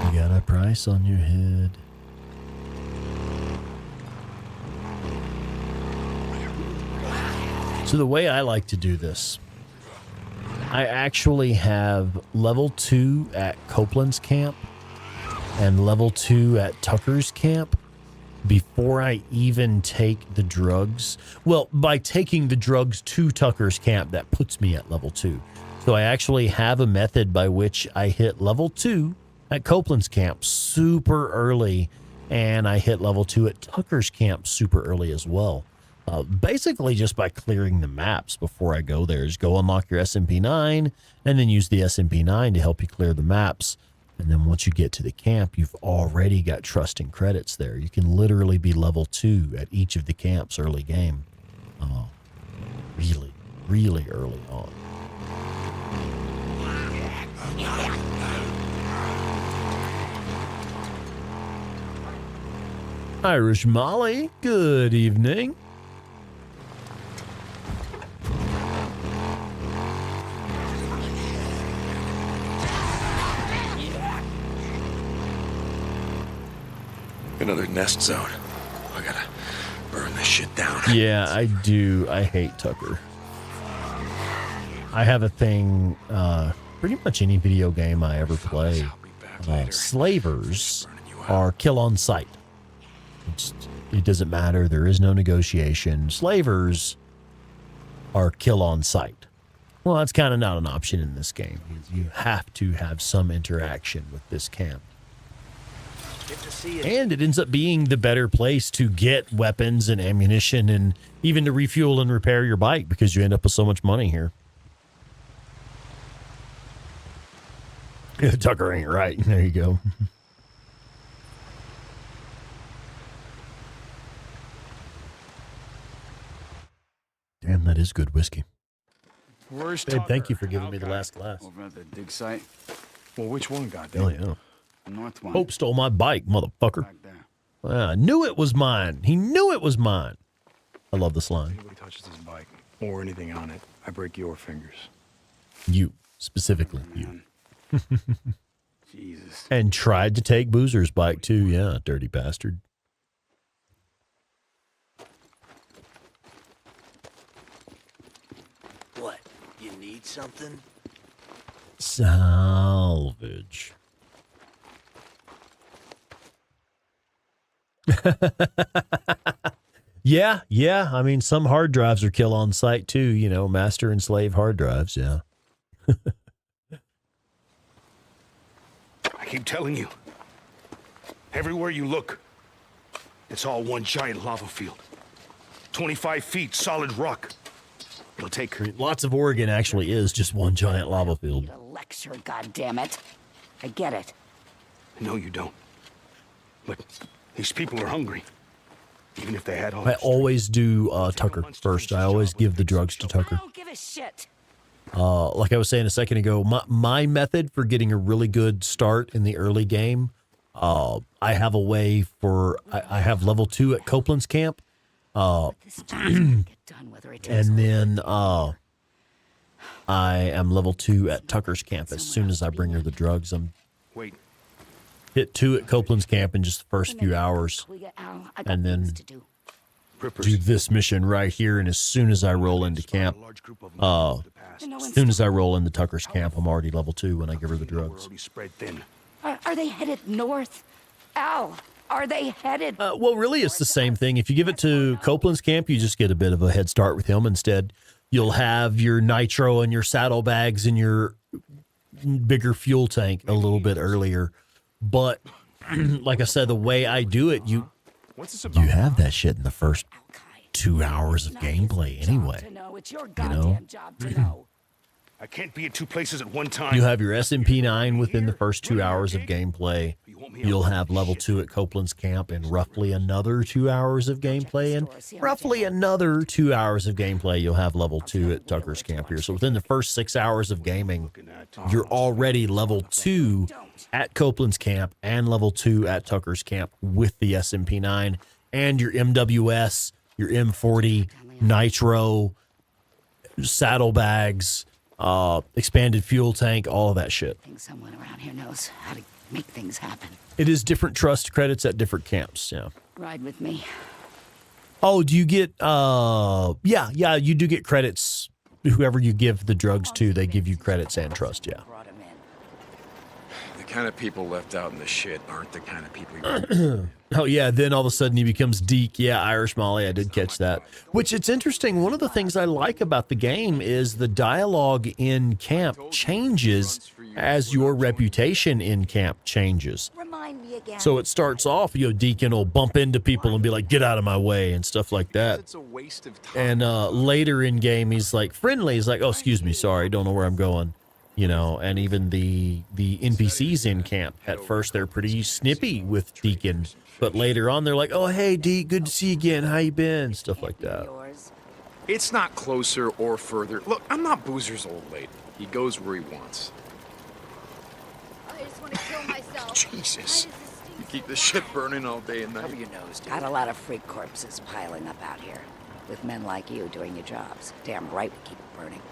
You got a price on your head. So the way I like to do this, I actually have level 2 at Copeland's camp and level 2 at Tucker's camp before I even take the drugs. Well, by taking the drugs to Tucker's camp, that puts me at level 2. So I actually have a method by which I hit level 2 at Copeland's camp super early, and I hit level 2 at Tucker's camp super early as well. Basically just by clearing the maps before I go there. Is go unlock your SMP9 and then use the SMP9 to help you clear the maps. And then once you get to the camp, you've already got trusting credits there. You can literally be level 2 at each of the camps early game. Really, really early on. Irish Molly, good evening. Another nest zone. I gotta burn this shit down. Yeah, I do. I hate Tucker. I have a thing, pretty much any video game I ever play, slavers are kill on sight. It doesn't matter. There is no negotiation. Slavers are kill on sight. Well, that's kind of not an option in this game. You have to have some interaction with this camp. And it ends up being the better place to get weapons and ammunition and even to refuel and repair your bike because you end up with so much money here. Tucker ain't right. There you go. Damn, that is good whiskey. Where's Babe, Tucker? thank you for giving me the last glass. Over at the dig site. Well, which one, goddamn? Hell yeah. The north one. Hope stole my bike, motherfucker. Back there. I knew it was mine. He knew it was mine. I love this If line. anybody touches this bike or anything on it, I break your fingers. You, specifically you. Man. Jesus. And tried to take Boozer's bike too. Yeah, dirty bastard. What? You need something? Salvage. Yeah. I mean, some hard drives are kill on site too, you know, master and slave hard drives. Yeah. I keep telling you. Everywhere you look, it's all one giant lava field. 25 feet solid rock. It'll take I mean, lots of Oregon actually is just one giant lava field. A lecture, goddammit. I get it. No, you don't. But these people are hungry. Even if they had all I always do Tucker first. I always give the drugs to I Tucker. don't give a shit. Like I was saying a second ago, my method for getting a really good start in the early game, I have a way for, I have level 2 at Copeland's camp. And then I am level 2 at Tucker's camp as soon as I bring her the drugs. I'm hit 2 at Copeland's camp in just the first few hours. And then do this mission right here. And as soon as I roll into camp, as soon as I roll into Tucker's camp, I'm already level 2 when I give her the drugs. Are they headed north? Al, are they headed? Well, really, it's the same thing. If you give it to Copeland's camp, you just get a bit of a head start with him. Instead, you'll have your nitro and your saddlebags and your bigger fuel tank a little bit earlier. But like I said, the way I do it, you have that shit in the first 2 hours of gameplay anyway. You know? I can't be at 2 places at one time. You have your SMP-9 within the first 2 hours of gameplay. You'll have level 2 at Copeland's camp in roughly another 2 hours of gameplay. And roughly another 2 hours of gameplay, you'll have level 2 at Tucker's camp here. So within the first 6 hours of gaming, you're already level 2 at Copeland's camp and level 2 at Tucker's camp with the SMP-9 and your MWS, your M40, Nitro, saddlebags, expanded fuel tank, all of that shit. I think someone around here knows how to make things happen. It is different trust credits at different camps. Yeah. Ride with me. Oh, do you get? Yeah, you do get credits. Whoever you give the drugs to, they give you credits and trust. Yeah. The kind of people left out in the shit aren't the kind of people you Oh, yeah, then all of a sudden he becomes Deke. Yeah, Irish Molly, I did catch that. Which, it's interesting, one of the things I like about the game is the dialogue in camp changes as your reputation in camp changes. So it starts off, Deacon will bump into people and be like, get out of my way, and stuff like that. And later in game, he's like, friendly. He's like, oh, excuse me, sorry, don't know where I'm going. And even the NPCs in camp, at first they're pretty snippy with Deacon, but later on they're like, oh, hey, Deke, good to see you again. How you been? Stuff like that. It's not closer or further. Look, I'm not Boozer's old lady. He goes where he wants. I just want to kill myself. Jesus. You keep this shit burning all day and night. Cover your nose, dude. Got a lot of freak corpses piling up out here. With men like you doing your jobs. Damn right we keep it burning.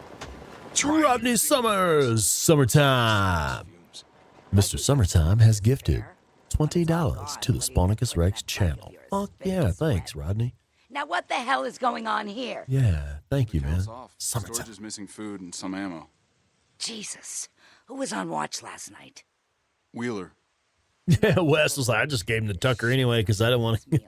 Rodney Summers, summertime. Mr. Summertime has gifted $20 to the Sponicus Rex channel. Oh, yeah, thanks, Rodney. Now what the hell is going on here? Yeah, thank you, man. Storage is missing food and some ammo. Jesus. Who was on watch last night? Wheeler. Yeah, Wes was like, I just gave him the Tucker anyway because I didn't want to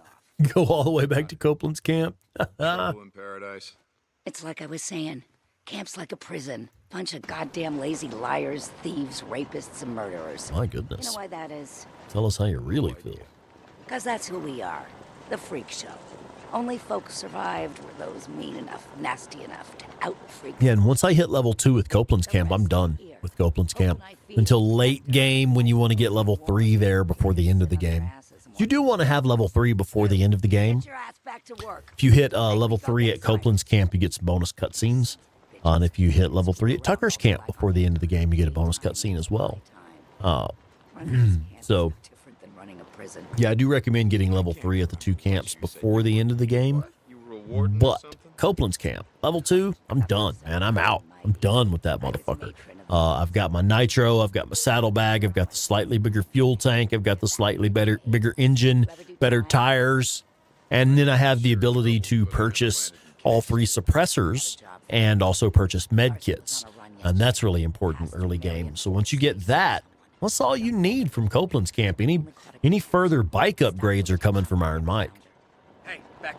go all the way back to Copeland's camp. Trouble in paradise. It's like I was saying. Camp's like a prison. Bunch of goddamn lazy liars, thieves, rapists, and murderers. My goodness. You know why that is? Tell us how you really feel. Because that's who we are. The freak show. Only folks survived were those mean enough, nasty enough to out-freak. Yeah, and once I hit level 2 with Copeland's camp, I'm done with Copeland's camp. Until late game when you want to get level 3 there before the end of the game. You do want to have level 3 before the end of the game. If you hit level 3 at Copeland's camp, you get some bonus cutscenes. And if you hit level 3 at Tucker's camp before the end of the game, you get a bonus cutscene as well. So, yeah, I do recommend getting level 3 at the 2 camps before the end of the game. But Copeland's camp, level 2, I'm done, man. I'm out. I'm done with that motherfucker. I've got my nitro, I've got my saddlebag, I've got the slightly bigger fuel tank, I've got the slightly bigger engine, better tires, and then I have the ability to purchase all 3 suppressors and also purchase med kits. And that's really important early game. So once you get that, that's all you need from Copeland's camp. Any further bike upgrades are coming from Iron Mike.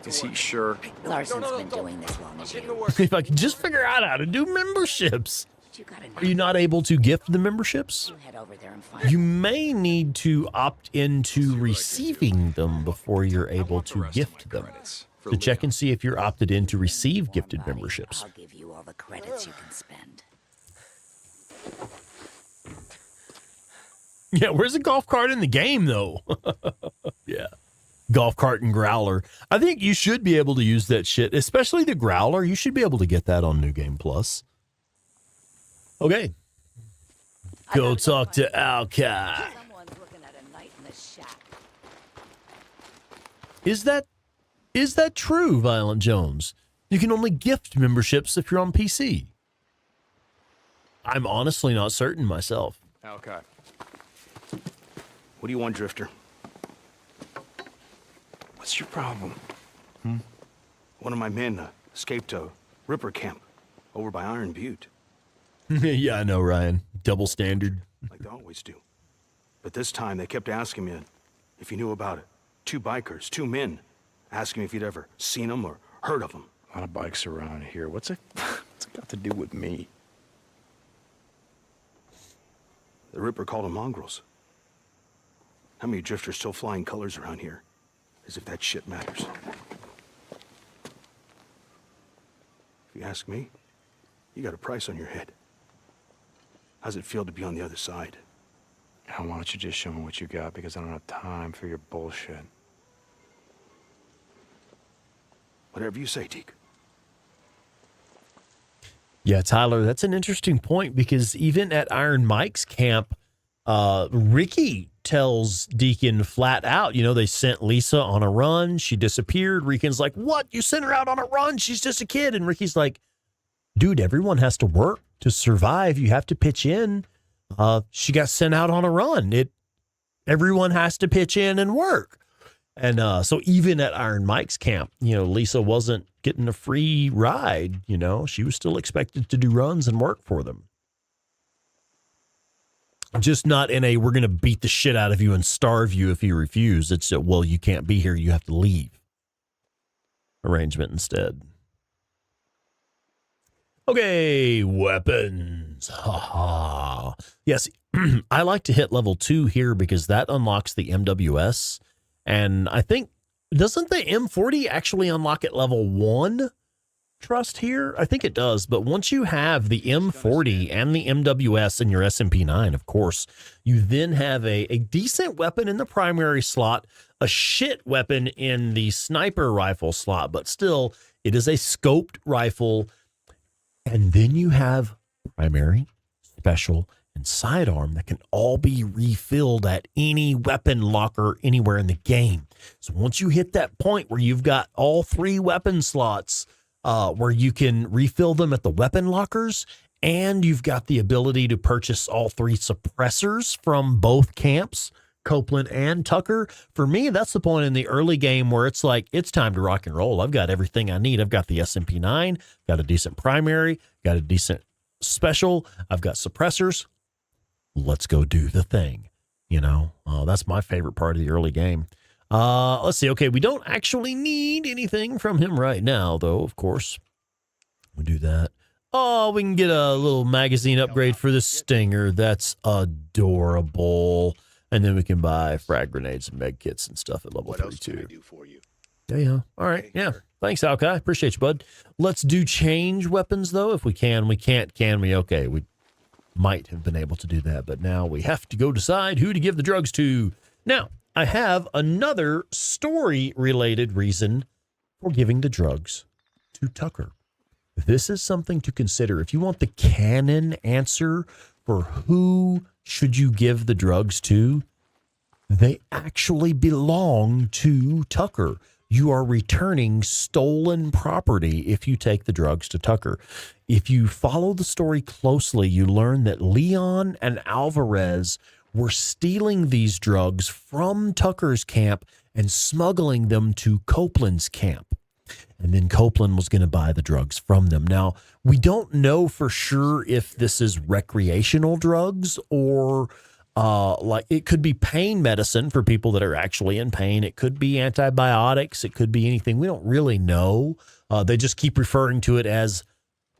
Is he sure? Larson's been doing this long as you. If I could just figure out how to do memberships. Are you not able to gift the memberships? You may need to opt into receiving them before you're able to gift them. To check and see if you're opted in to receive gifted memberships. I'll give you all the credits you can spend. Yeah, where's the golf cart in the game, though? Yeah. Golf cart and growler. I think you should be able to use that shit, especially the growler. You should be able to get that on New Game Plus. Okay. Go talk to Alki. Someone's looking at a night in the shack. Is that true, Violent Jones? You can only gift memberships if you're on PC. I'm honestly not certain myself. Okay. What do you want, Drifter? What's your problem? One of my men escaped a Ripper camp over by Iron Butte. Yeah, I know, Ryan. Double standard. Like they always do. But this time they kept asking me if you knew about it. 2 bikers, 2 men, asking me if you'd ever seen them or heard of them. A lot of bikes around here. What's it got to do with me? The Ripper called them mongrels. How many drifters still flying colors around here? As if that shit matters. If you ask me, you got a price on your head. How's it feel to be on the other side? Now, why don't you just show me what you got, because I don't have time for your bullshit. Whatever you say, Deke. Yeah, Tyler, that's an interesting point, because even at Iron Mike's camp, Ricky tells Deacon flat out, they sent Lisa on a run. She disappeared. Deacon's like, what? You sent her out on a run? She's just a kid. And Ricky's like, dude, everyone has to work to survive. You have to pitch in. She got sent out on a run. Everyone has to pitch in and work. And so even at Iron Mike's camp, Lisa wasn't getting a free ride. She was still expected to do runs and work for them. Just not in a, we're going to beat the shit out of you and starve you if you refuse. It's a, well, you can't be here. You have to leave arrangement instead. Okay, weapons. Yes, I like to hit level 2 here because that unlocks the MWS. And I think, doesn't the M40 actually unlock at level 1? Trust here? I think it does. But once you have the M40 and the MWS in your SMP9, of course, you then have a decent weapon in the primary slot, a shit weapon in the sniper rifle slot, but still, it is a scoped rifle. And then you have primary, special, and sidearm that can all be refilled at any weapon locker anywhere in the game. So once you hit that point where you've got all 3 weapon slots, where you can refill them at the weapon lockers, and you've got the ability to purchase all 3 suppressors from both camps, Copeland and Tucker. For me, that's the point in the early game where it's like, it's time to rock and roll. I've got everything I need. I've got the SMP9, got a decent primary, got a decent special, I've got suppressors. Let's go do the thing. That's my favorite part of the early game. Let's see. Okay, we don't actually need anything from him right now, though, of course. We'll do that. Oh, we can get a little magazine upgrade for the Stinger. That's adorable. And then we can buy frag grenades and med kits and stuff at level 3, too. What else can I do for you? Yeah. All right. Yeah. Thanks, Alki. Appreciate you, bud. Let's do change weapons, though, if we can. We can't, can we? Okay, we might have been able to do that, but now we have to go decide who to give the drugs to. Now, I have another story-related reason for giving the drugs to Tucker. This is something to consider. If you want the canon answer for who should you give the drugs to, they actually belong to Tucker. You are returning stolen property if you take the drugs to Tucker. If you follow the story closely, you learn that Leon and Alvarez were stealing these drugs from Tucker's camp and smuggling them to Copeland's camp. And then Copeland was going to buy the drugs from them. Now, we don't know for sure if this is recreational drugs or like it could be pain medicine for people that are actually in pain. It could be antibiotics. It could be anything. We don't really know. They just keep referring to it as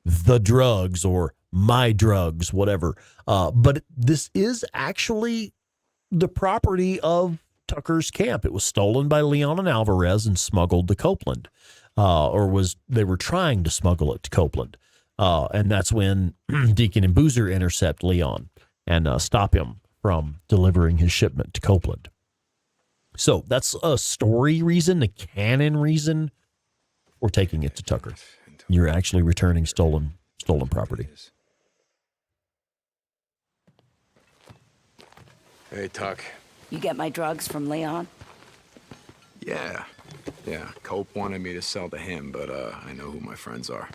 the drugs or my drugs, whatever. But this is actually the property of Tucker's camp. It was stolen by Leon and Alvarez and smuggled to Copeland, they were trying to smuggle it to Copeland. And that's when Deacon and Boozer intercept Leon and stop him from delivering his shipment to Copeland. So that's a story reason, a canon reason for taking it to Tucker. You're actually returning stolen property. Hey, Tuck. You get my drugs from Leon? Yeah. Yeah, Cope wanted me to sell to him, but I know who my friends are.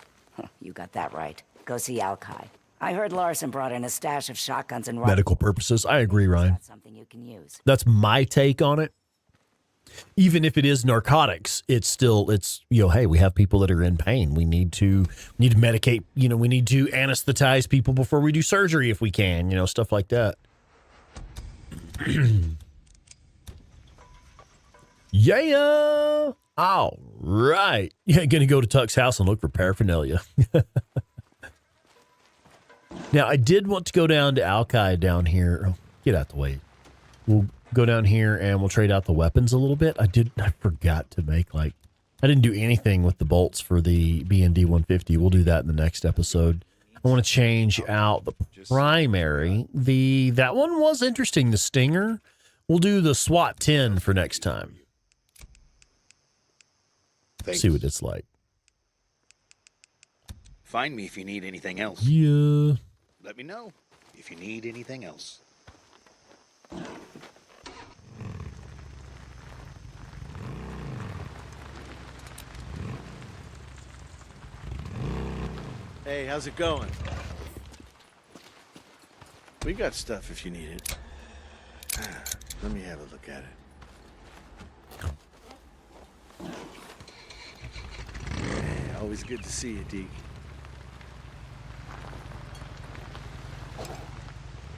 You got that right. Go see Alki. I heard Larson brought in a stash of shotguns and Medical purposes. I agree, Ryan. That's something you can use. That's my take on it. Even if it is narcotics, it's, hey, we have people that are in pain. We need to medicate, we need to anesthetize people before we do surgery if we can, stuff like that. Yeah. All right. Yeah, gonna go to Tuck's house and look for paraphernalia. Now, I did want to go down to Alki down here. Oh, get out the way. We'll go down here and we'll trade out the weapons a little bit. I forgot to make I didn't do anything with the bolts for the BND 150. We'll do that in the next episode. I want to change out the primary. That one was interesting, the Stinger. We'll do the SWAT 10 for next time. Thanks. See what it's like. Find me if you need anything else. Yeah. Let me know if you need anything else. Hey, how's it going? We got stuff if you need it. Let me have a look at it. Hey, always good to see you, Deke.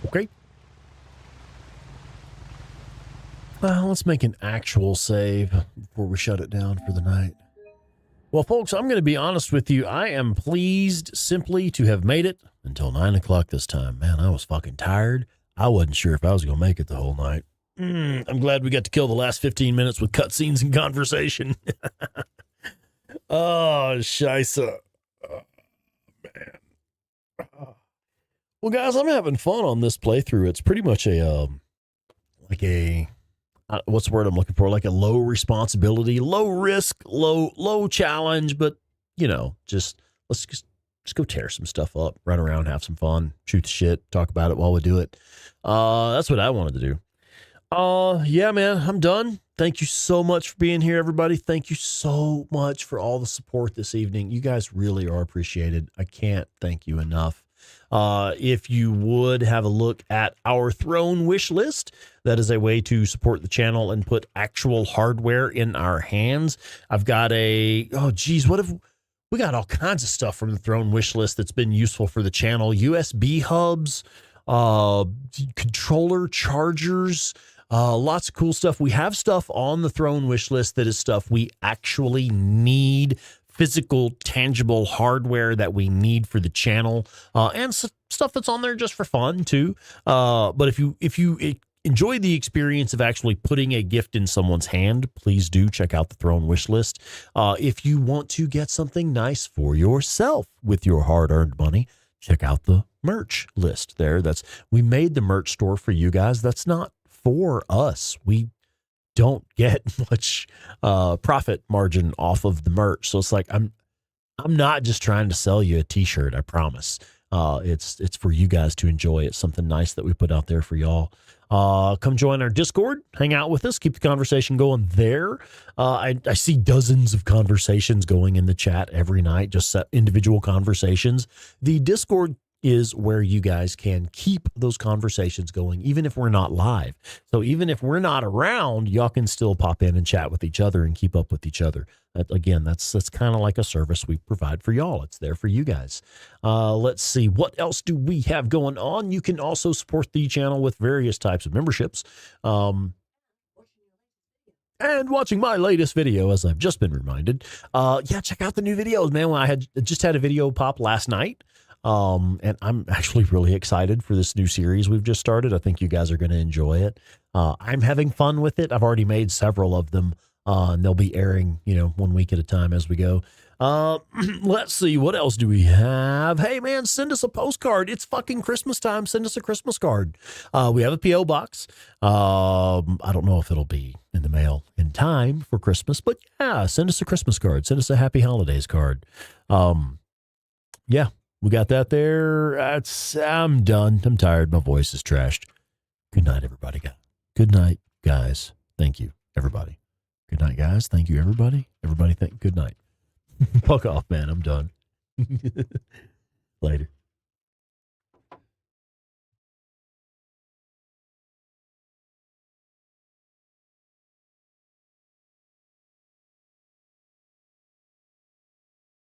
Okay. Well, let's make an actual save before we shut it down for the night. Well, folks, I'm going to be honest with you. I am pleased simply to have made it until 9 o'clock this time. Man, I was fucking tired. I wasn't sure if I was going to make it the whole night. I'm glad we got to kill the last 15 minutes with cutscenes and conversation. Oh, scheisse. Oh, man. Well, guys, I'm having fun on this playthrough. It's pretty much what's the word I'm looking for? Like a low responsibility, low risk, low challenge, but let's go tear some stuff up, run around, have some fun, shoot the shit, talk about it while we do it. That's what I wanted to do. Yeah, man, I'm done. Thank you so much for being here, everybody. Thank you so much for all the support this evening. You guys really are appreciated. I can't thank you enough. If you would have a look at our throne wish list, that is a way to support the channel and put actual hardware in our hands. I've got we got all kinds of stuff from the throne wish list that's been useful for the channel. USB hubs, controller chargers, lots of cool stuff. We have stuff on the throne wish list that is stuff we actually need, physical, tangible hardware that we need for the channel, and stuff that's on there just for fun too. But if you enjoy the experience of actually putting a gift in someone's hand, please do check out the throne wish list. If you want to get something nice for yourself with your hard-earned money, check out the merch list there. We made the merch store for you guys. That's not for us. We don't get much profit margin off of the merch. So it's like, I'm not just trying to sell you a t-shirt. I promise. It's for you guys to enjoy. It's something nice that we put out there for y'all. Come join our Discord, hang out with us, keep the conversation going there. I see dozens of conversations going in the chat every night, just individual conversations. The Discord is where you guys can keep those conversations going, even if we're not live. So even if we're not around, y'all can still pop in and chat with each other and keep up with each other. That's kind of like a service we provide for y'all. It's there for you guys. Let's see. What else do we have going on? You can also support the channel with various types of memberships. And watching my latest video, as I've just been reminded. Check out the new videos, man. I just had a video pop last night. And I'm actually really excited for this new series we've just started. I think you guys are going to enjoy it. I'm having fun with it. I've already made several of them, and they'll be airing, 1 week at a time as we go. Let's see. What else do we have? Hey, man, send us a postcard. It's fucking Christmas time. Send us a Christmas card. We have a P.O. box. I don't know if it'll be in the mail in time for Christmas, but yeah, send us a Christmas card. Send us a Happy Holidays card. Yeah. We got that there. I'm done. I'm tired. My voice is trashed. Good night, everybody. Good night, guys. Thank you, everybody. Good night, guys. Thank you, everybody. Everybody, good night. Fuck off, man. I'm done. Later.